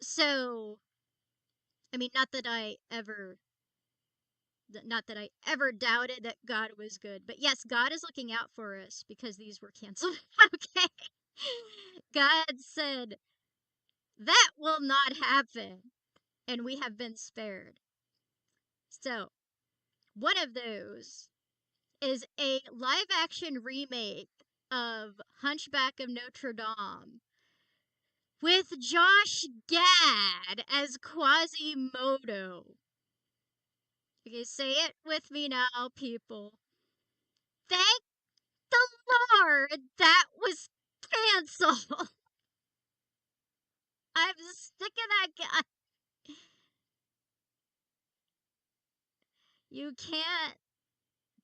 So, I mean, not that I ever doubted that God was good, but yes, God is looking out for us because these were canceled. Okay. God said, that will not happen, and we have been spared. So, one of those is a live action remake of Hunchback of Notre Dame with Josh Gad as Quasimodo. Okay, say it with me now, people. Thank the Lord that was canceled. I'm sick of that guy. You can't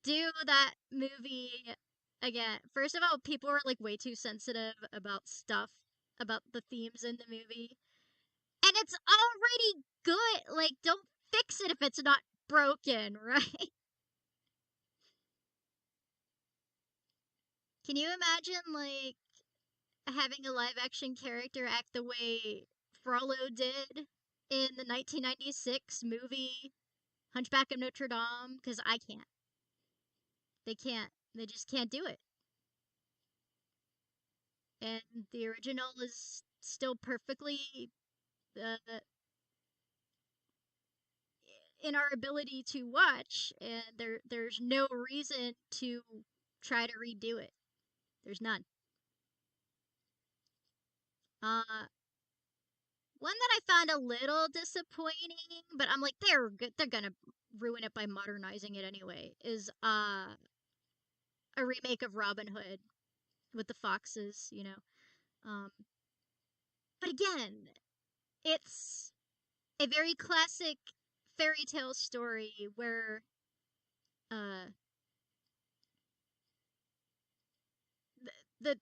do that movie again. First of all, people are like way too sensitive about stuff, about the themes in the movie. And it's already good. Like, don't fix it if it's not broken, right? Can you imagine, like, having a live action character act the way Frollo did in the 1996 movie Hunchback of Notre Dame? Because I can't. They can't. They just can't do it. And the original is still perfectly uh, in our ability to watch, and there's no reason to try to redo it. There's none. Uh, One that I found a little disappointing, but I'm like they're good. They're gonna ruin it by modernizing it anyway. Is a remake of Robin Hood with the foxes, you know. Um, but again, it's a very classic fairy tale story where uh the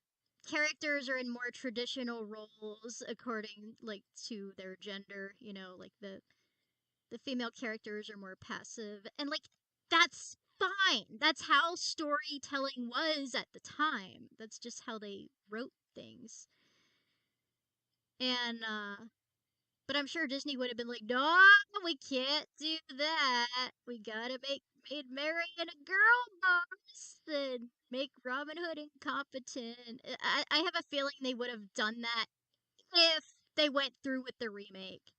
characters are in more traditional roles according like to their gender, you know, like the female characters are more passive and like that's fine. That's how storytelling was at the time. That's just how they wrote things. And but I'm sure Disney would have been like, "No, we can't do that. We got to make Maid Marian a girl boss and make Robin Hood incompetent." I have a feeling they would have done that if they went through with the remake.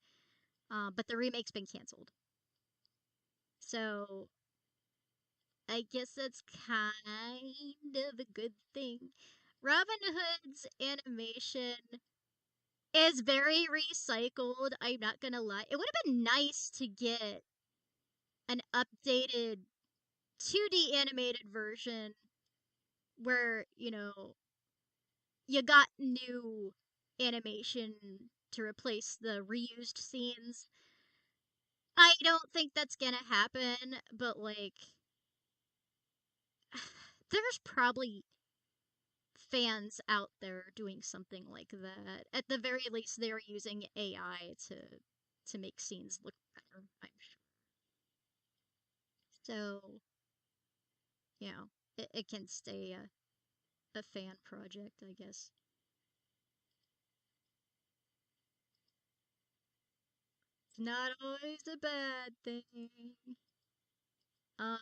But the remake's been canceled. So I guess that's kind of a good thing. Robin Hood's animation is very recycled. I'm not gonna lie. It would have been nice to get an updated 2D animated version where, you got new animation to replace the reused scenes. I don't think that's gonna happen, but like, there's probably fans out there doing something like that. At the very least, they're using AI to make scenes look better, I'm sure. So, it can stay a fan project, I guess. It's not always a bad thing. Um,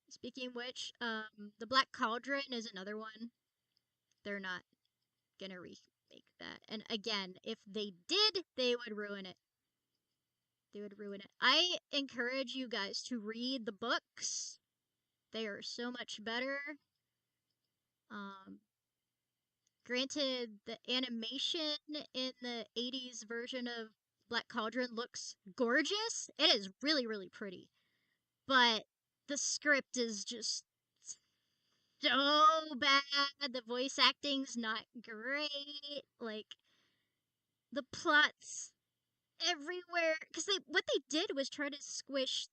Speaking of which, the Black Cauldron is another one. They're not gonna remake that. And again, if they did, they would ruin it. They would ruin it. I encourage you guys to read the books. They are so much better. Um, Granted, the animation in the 80s version of Black Cauldron looks gorgeous. It is really, really pretty. But the script is just so bad. The voice acting's not great. Like, the plots everywhere. Because what they did was try to squish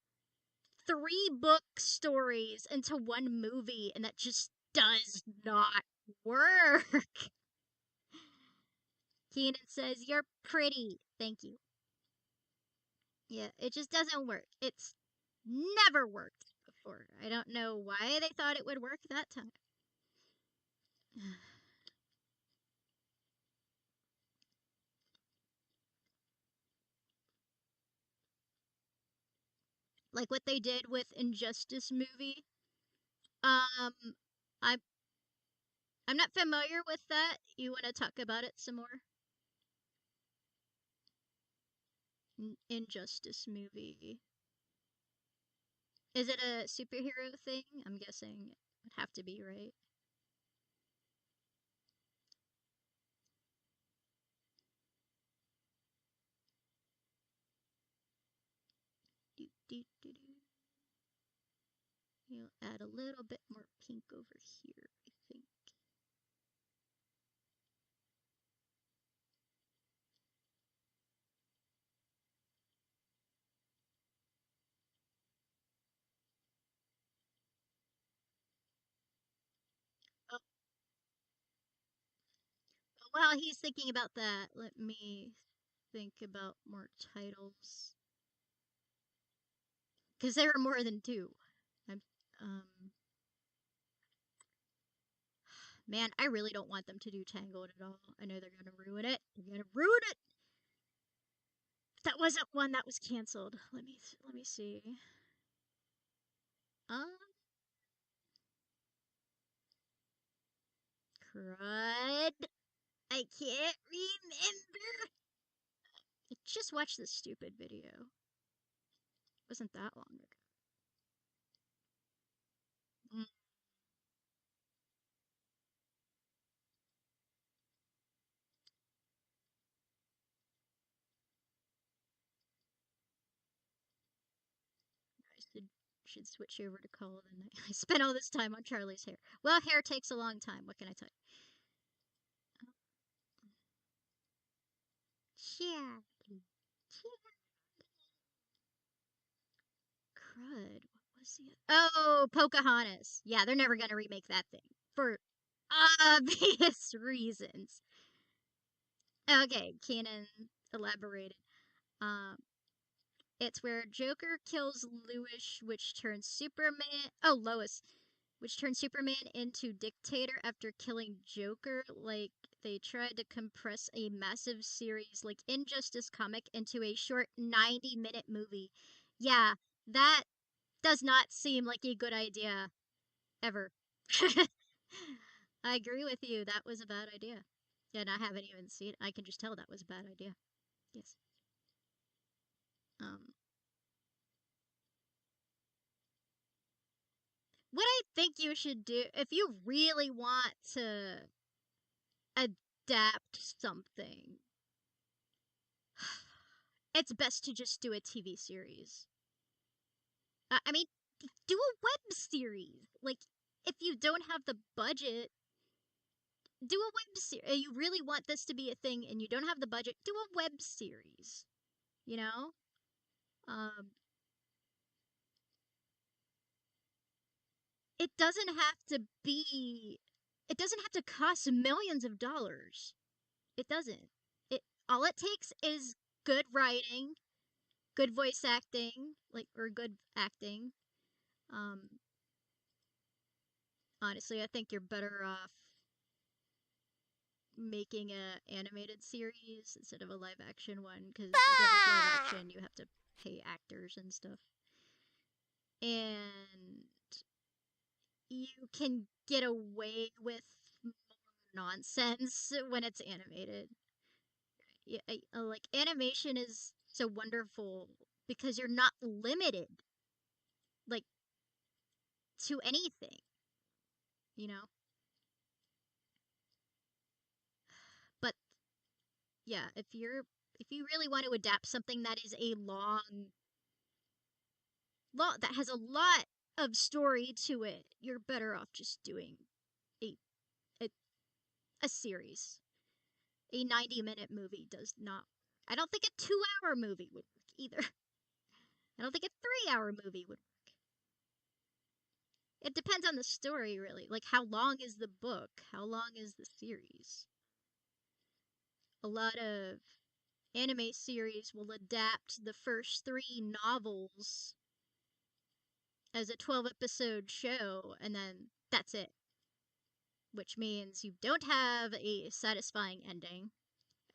3 book stories into one movie, and that just does not work. Keenan says, "You're pretty." Thank you. Yeah, it just doesn't work. It's never worked before. I don't know why they thought it would work that time. Like what they did with Injustice movie. Um, I I'm not familiar with that. You want to talk about it some more? Injustice movie. Is it a superhero thing? I'm guessing it would have to be, right? Do, do, do, do. You'll add a little bit more pink over here, I think. Oh, while he's thinking about that, let me think about more titles. Because there are more than 2. I'm, um, man, I really don't want them to do Tangled at all. I know they're gonna ruin it. They're gonna ruin it. That wasn't one that was canceled. Let me see. Um, crud. I can't remember. I just watched this stupid video. It wasn't that long ago. Mm, I should switch over to Call of the Night. I spent all this time on Charlie's hair. Well, hair takes a long time. What can I tell you? Charlie. Crud. What was the? Oh, Pocahontas. Yeah, they're never gonna remake that thing for obvious reasons. Okay, Kanan elaborated. Um, it's where Joker kills Lois, which turns Superman into dictator after killing Joker. Like, they tried to compress a massive series like Injustice comic into a short 90-minute movie. Yeah, that does not seem like a good idea ever. I agree with you. That was a bad idea. And I haven't even seen it. I can just tell that was a bad idea. Yes. Um, what I think you should do, if you really want to adapt something, it's best to just do a TV series. I mean, do a web series. Like, if you don't have the budget, do a web series. You really want this to be a thing and you don't have the budget, do a web series. You know? Um, it doesn't have to be, it doesn't have to cost millions of dollars. It doesn't. It all it takes is good writing, good voice acting, like or good acting. Um, honestly, I think you're better off making a animated series instead of a live action one because again with live action you have to pay actors and stuff. And you can get away with more nonsense when it's animated. Yeah, like animation is so wonderful because you're not limited like to anything, you know. But yeah, if you really want to adapt something that is a long that has a lot of story to it, you're better off just doing a a, a series. A 90-minute movie does not. I don't think a 2-hour movie would work either. I don't think a 3-hour movie would work. It depends on the story, really. Like, how long is the book? How long is the series? A lot of anime series will adapt the first 3 novels as a 12-episode show, and then that's it. Which means you don't have a satisfying ending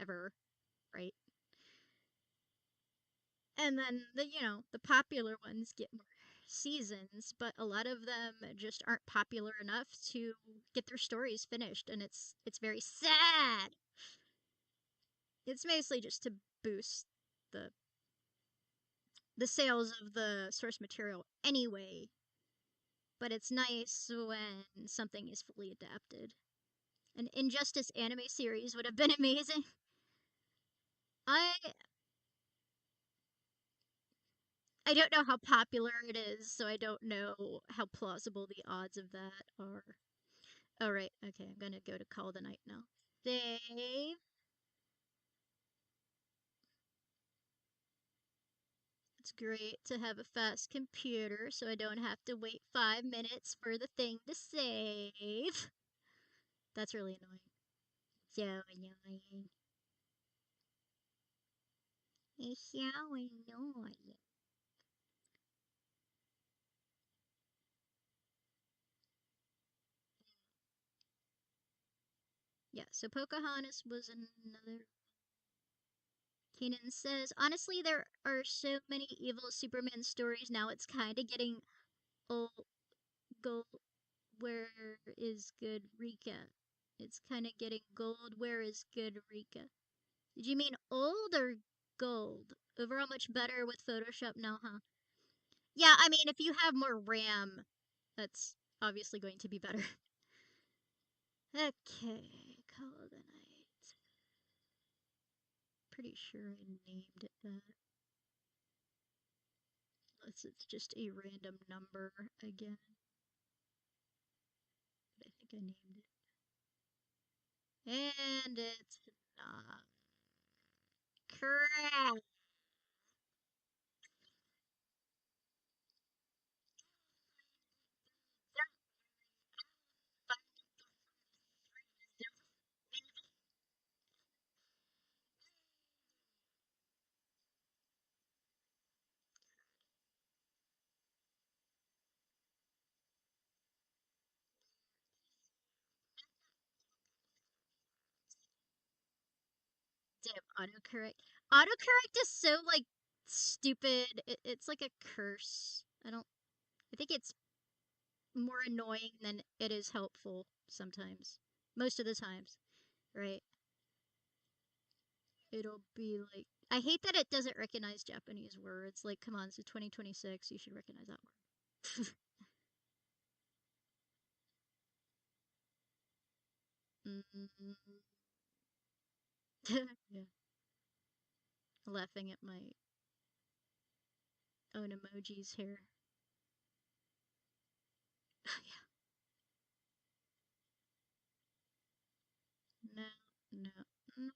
ever, right? And then the popular ones get more seasons, but a lot of them just aren't popular enough to get their stories finished, and it's very sad. It's mostly just to boost the the sales of the source material anyway, but it's nice when something is fully adapted. An Injustice anime series would have been amazing. I I don't know how popular it is, so I don't know how plausible the odds of that are. Oh right, okay, I'm gonna go to call the night now. Save. It's great to have a fast computer so I don't have to wait 5 minutes for the thing to save. That's really annoying. So annoying. It's so annoying. Yeah, so Pocahontas was another. Kanan says, honestly, there are so many evil Superman stories now, it's kind of getting old. Gold. Where is good Rika? It's kind of getting gold. Where is good Rika? Did you mean old or gold? Overall, much better with Photoshop now, huh? Yeah, I mean, if you have more RAM, that's obviously going to be better. Okay, call of the night. Pretty sure I named it that. Unless it's just a random number again. But I think I named it. And it's not. Correct. Damn, autocorrect. Autocorrect is so, like, stupid. It's like a curse. I think it's more annoying than it is helpful sometimes. Most of the times, right? It'll be like, I hate that it doesn't recognize Japanese words. Like, come on, it's 2026. You should recognize that word. Mm. Yeah. Laughing at my own emojis here. Yeah. No, no, no, no.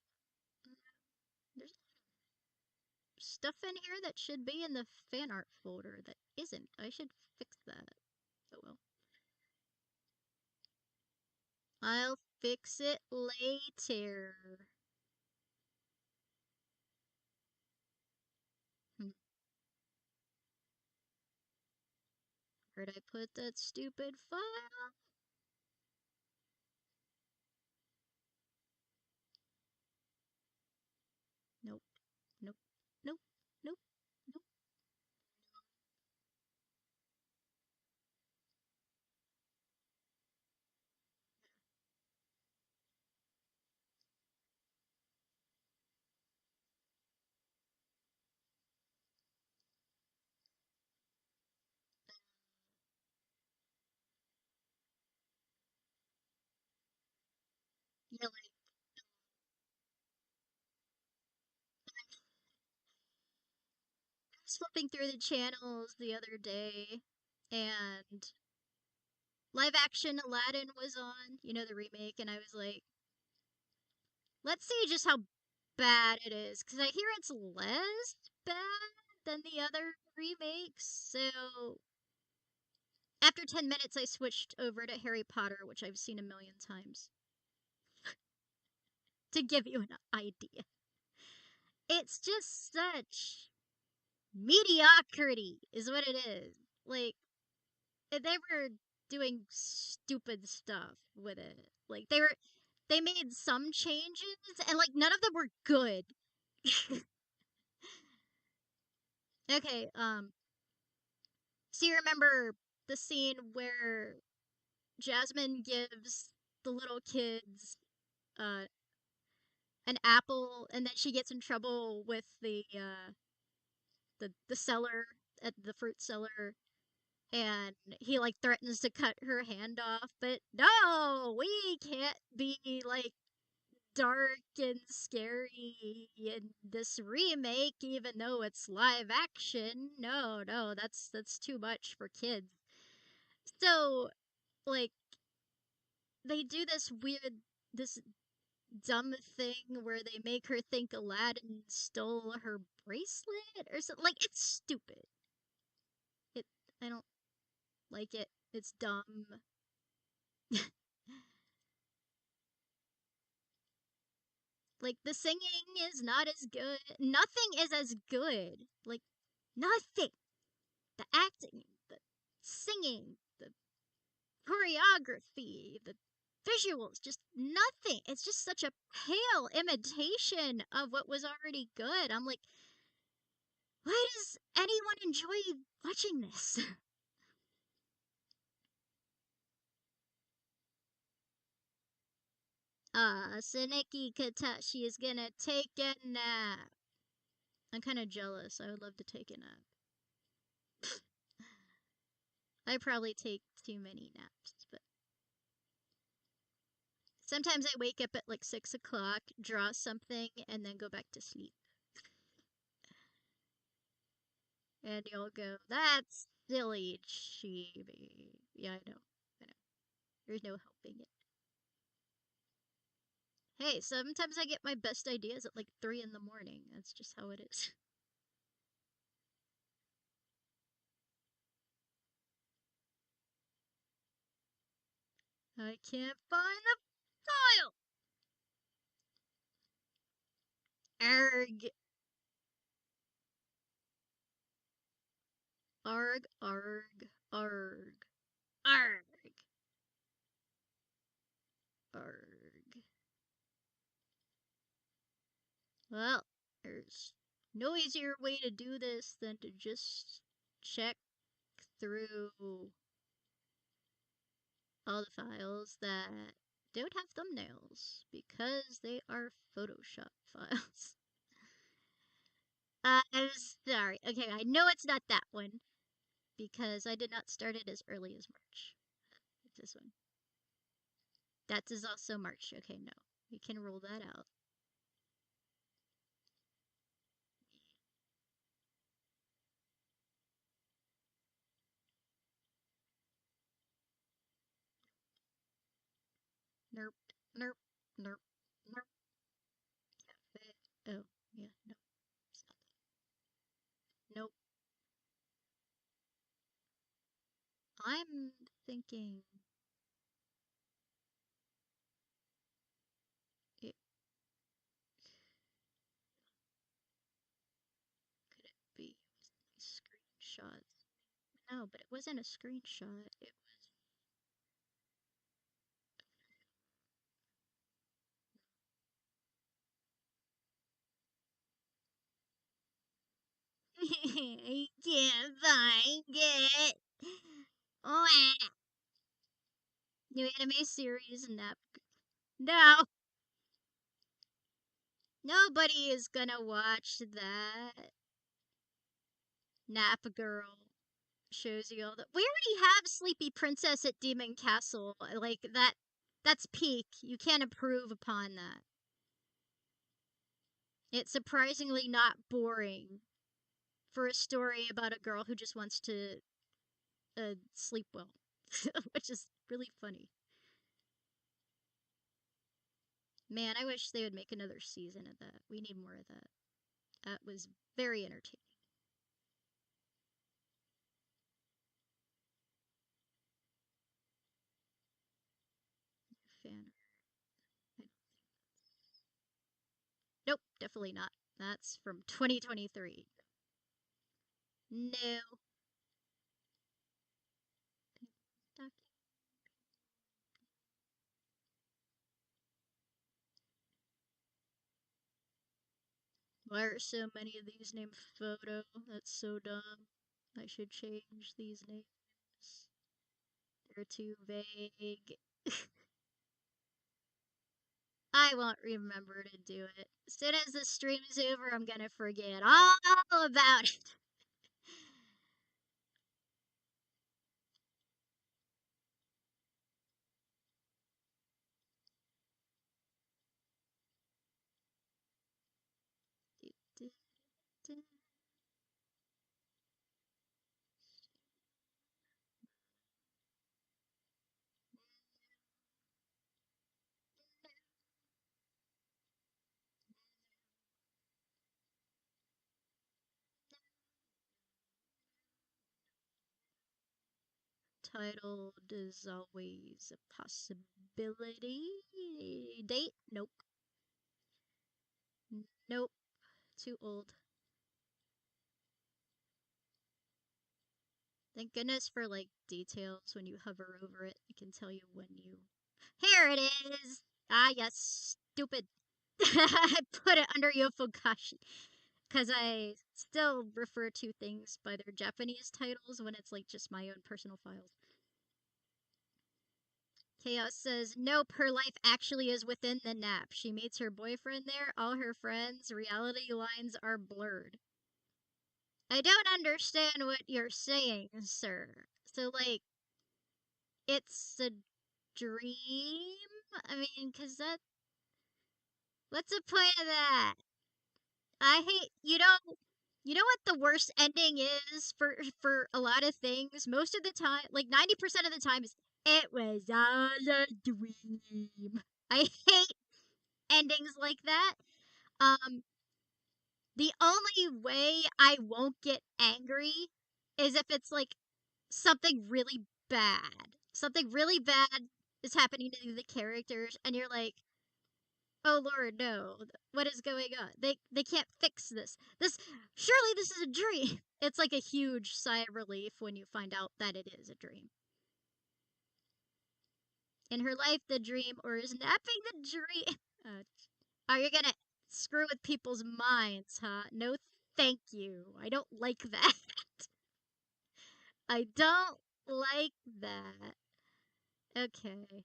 There's stuff in here that should be in the fan art folder that isn't. I should fix that. Oh well. I'll fix it later. Hmm. Where'd I put that stupid file? Nope. Nope. Nope. Nope. Nope. Yeah, like I was flipping through the channels the other day, and live action Aladdin was on, the remake, and I was like, let's see just how bad it is, because I hear it's less bad than the other remakes. So after 10 minutes, I switched over to Harry Potter, which I've seen a million times, to give you an idea. It's just such mediocrity, is what it is. Like, they were doing stupid stuff with it. Like, they made some changes, and, like, none of them were good. Okay, so you remember the scene where Jasmine gives the little kids uh an apple, and then she gets in trouble with the seller at the fruit seller, and he like threatens to cut her hand off, but no, we can't be like dark and scary in this remake, even though it's live action. No, no, that's too much for kids. So, like, they do this dumb thing where they make her think Aladdin stole her bracelet or something. Like, it's stupid. It, I don't like it. It's dumb. Like, the singing is not as good. Nothing is as good. Like, nothing. The acting, the singing, the choreography, the visuals, just nothing. It's just such a pale imitation of what was already good. I'm like, why does anyone enjoy watching this? Seneki Katashi is gonna take a nap. I'm kind of jealous. I would love to take a nap. I probably take too many naps, but sometimes I wake up at like 6 o'clock, draw something, and then go back to sleep. And you'll go, that's silly, Chibi. Yeah, I know. I know. There's no helping it. Hey, sometimes I get my best ideas at like 3 in the morning. That's just how it is. I can't find the file! Arg. Arg, arg, arg. Arg. Arg. Well, there's no easier way to do this than to just check through all the files that don't have thumbnails because they are Photoshop files. I'm sorry. Okay, I know it's not that one because I did not start it as early as March. It's this one. That is also March. Okay, no. We can rule that out. Nerp, nerp, nerp, nerp. Cafe. Oh, yeah, no, it's not that. Nope. I'm thinking it could it be screenshots. No, but it wasn't a screenshot. It was. I can't find it. Oh, new anime series Nap. No, nobody is gonna watch that. Nap Girl shows you all the. We already have Sleepy Princess at Demon Castle. Like that. That's peak. You can't improve upon that. It's surprisingly not boring for a story about a girl who just wants to sleep well, which is really funny. Man, I wish they would make another season of that. We need more of that. That was very entertaining. Fan. Nope, definitely not. That's from 2023. No. Why are so many of these named Photo? That's so dumb. I should change these names. They're too vague. I won't remember to do it. As soon as the stream is over, I'm gonna forget all about it. Titled is always a possibility. Date? Nope. Nope. Too old. Thank goodness for like details when you hover over it. It can tell you when you. Here it is! Ah, yes, stupid. I put it under Yofukashi. Because I still refer to things by their Japanese titles when it's like just my own personal files. Chaos says, nope, her life actually is within the nap. She meets her boyfriend there, all her friends, reality lines are blurred. I don't understand what you're saying, sir. So, like, it's a dream? I mean, because that. What's the point of that? I hate. You know what the worst ending is for a lot of things? Most of the time, like 90% of the time, is it was all a dream. I hate endings like that. Um, the only way I won't get angry is if it's like something really bad. Something really bad is happening to the characters, and you're like, oh Lord, no! What is going on? They can't fix this. Surely this is a dream. It's like a huge sigh of relief when you find out that it is a dream. In her life, the dream, or is napping the dream? Are you gonna screw with people's minds, huh? No, thank you. I don't like that. I don't like that. Okay.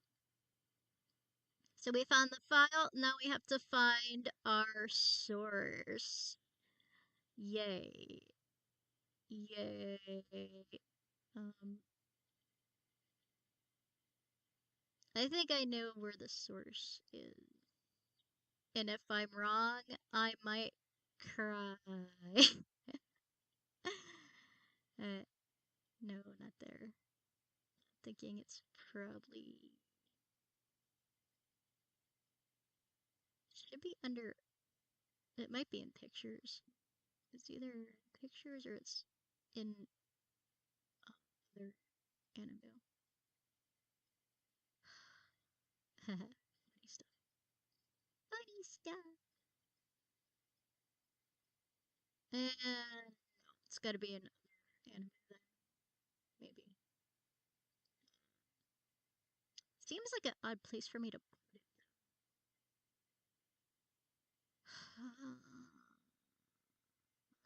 So we found the file. Now we have to find our source. Yay. Yay. Um, I think I know where the source is. And if I'm wrong, I might cry. No, not there. Thinking it's probably. should be under. It might be in pictures. It's either pictures or it's in other anime. Funny stuff. Funny stuff. And it's gotta be in anime then. Maybe. Seems like an odd place for me to put it.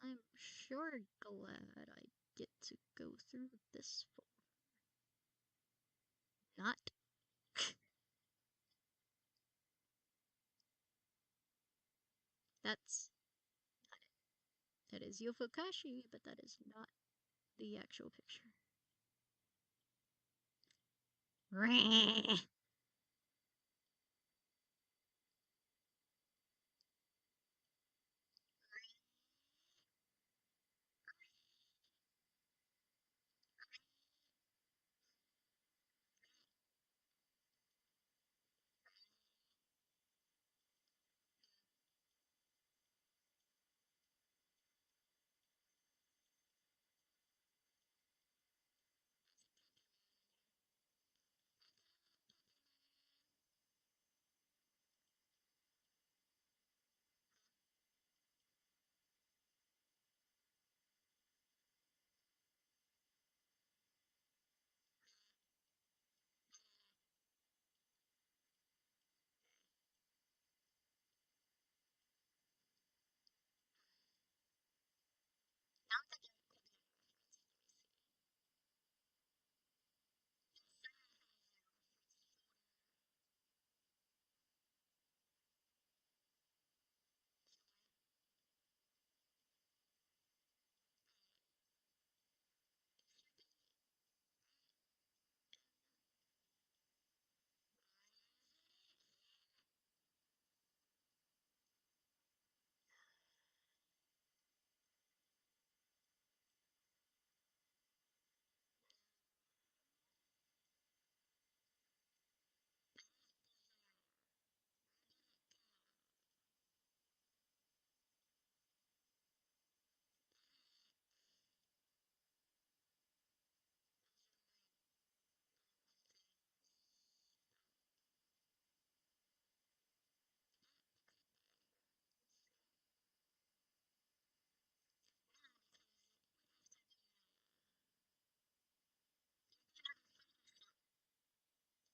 I'm sure glad I get to go through this not. That's that is Yofukashi, but that is not the actual picture.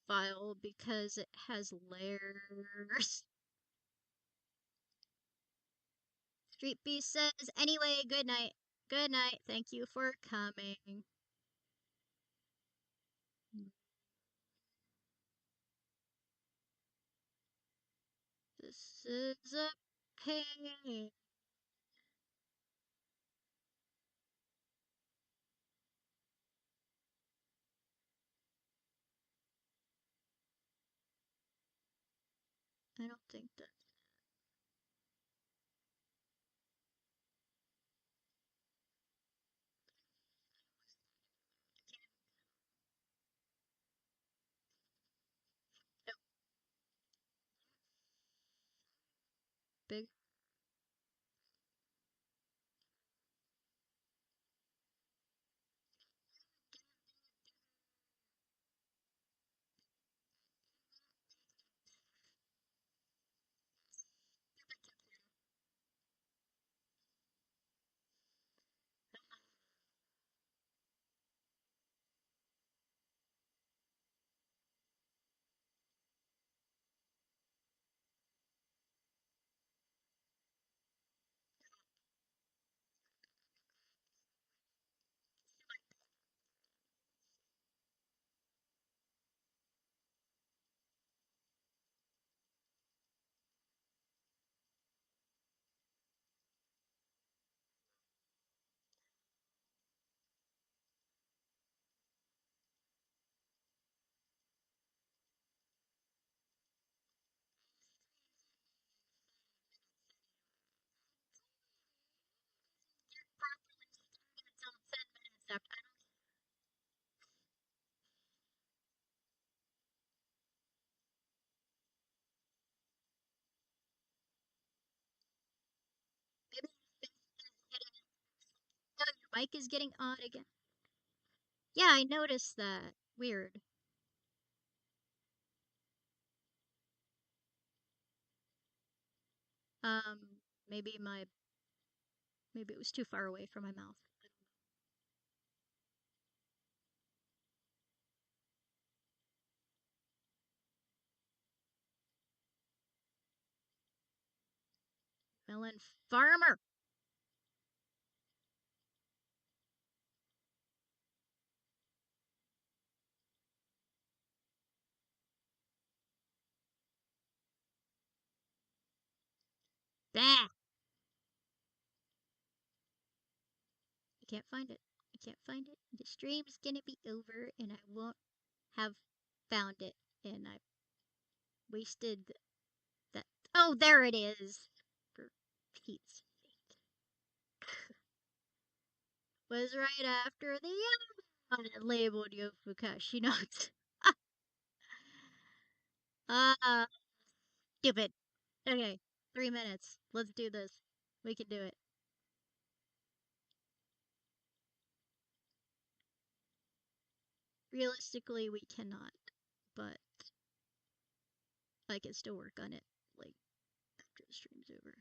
File because it has layers. Street Beast says, anyway, good night. Good night. Thank you for coming. This is a pain. I don't think that. Nope. Big. mic is getting odd again. Yeah, I noticed that. Weird. Maybe maybe it was too far away from my mouth. Melon farmer. Bah! I can't find it. I can't find it. The stream's gonna be over and I won't have found it. And I wasted that. Oh, there it is. For Pete's sake. Was right after the other one labeled Yofukashi notes. Ah, stupid. Okay, 3 minutes. Let's do this. We can do it. Realistically, we cannot, but I can still work on it, like, after the stream's over.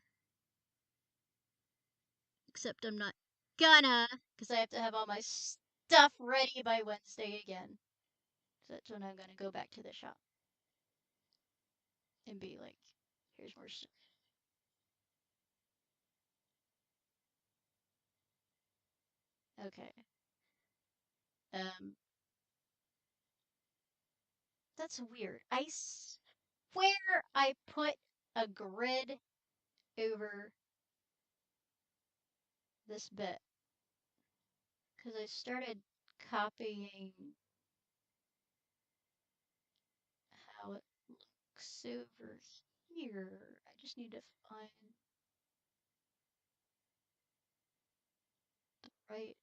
Except I'm not gonna, because I have to have all my stuff ready by Wednesday again. So that's when I'm gonna go back to the shop and be like, here's more stuff. Okay. Um, that's weird. I swear I put a grid over this bit because I started copying how it looks over here. I just need to find the right.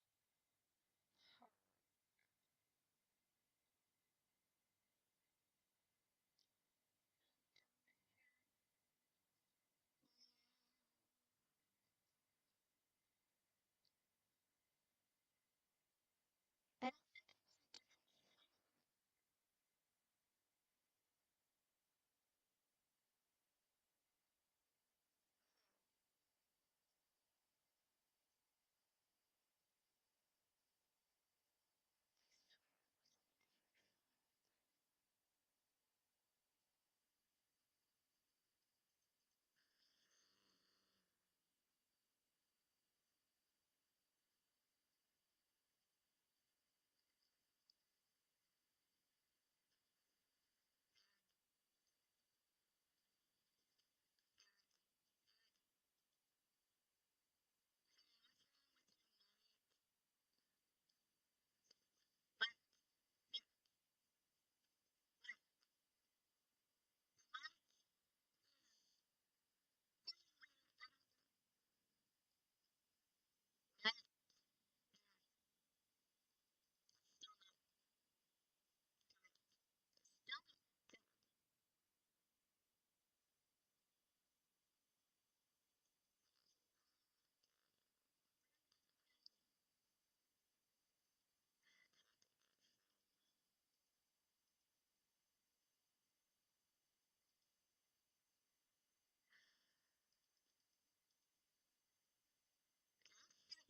I'm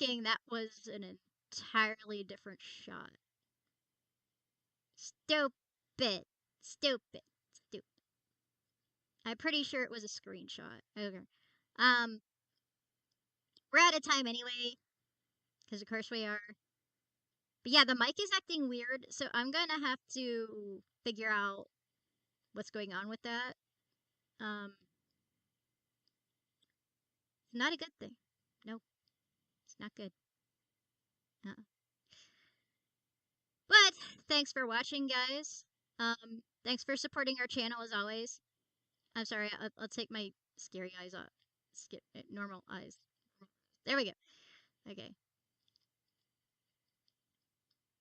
thinking that was an entirely different shot. Stupid. Stupid. Stupid. I'm pretty sure it was a screenshot. Okay. Um, we're out of time anyway, because of course we are. But yeah, the mic is acting weird, so I'm gonna have to figure out what's going on with that. It's not a good thing. Nope, it's not good. uh But thanks for watching, guys. Thanks for supporting our channel as always. I'm sorry, I'll take my scary eyes off. Skip normal eyes. There we go. Okay.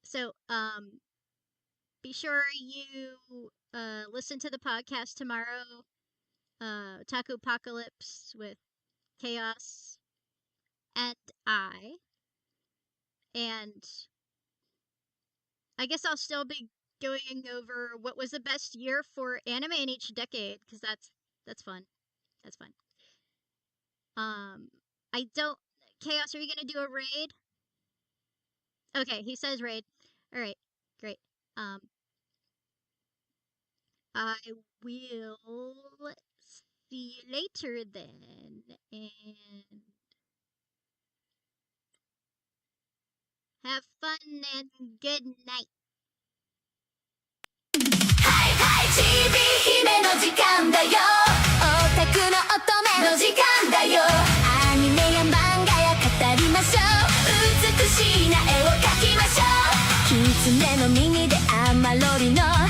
So, be sure you listen to the podcast tomorrow. Taco Apocalypse with Chaos and I. And I guess I'll still be going over what was the best year for anime in each decade, because that's fun. That's fun. I don't. Chaos, are you gonna do a raid? Okay, he says raid. All right, great. I will see you later then, and have fun and good night. はいはいちび姫の時間だよオタクの乙女の時間だよアニメや漫画や語りましょう美しいな絵を描きましょう狐の耳で雨漏りの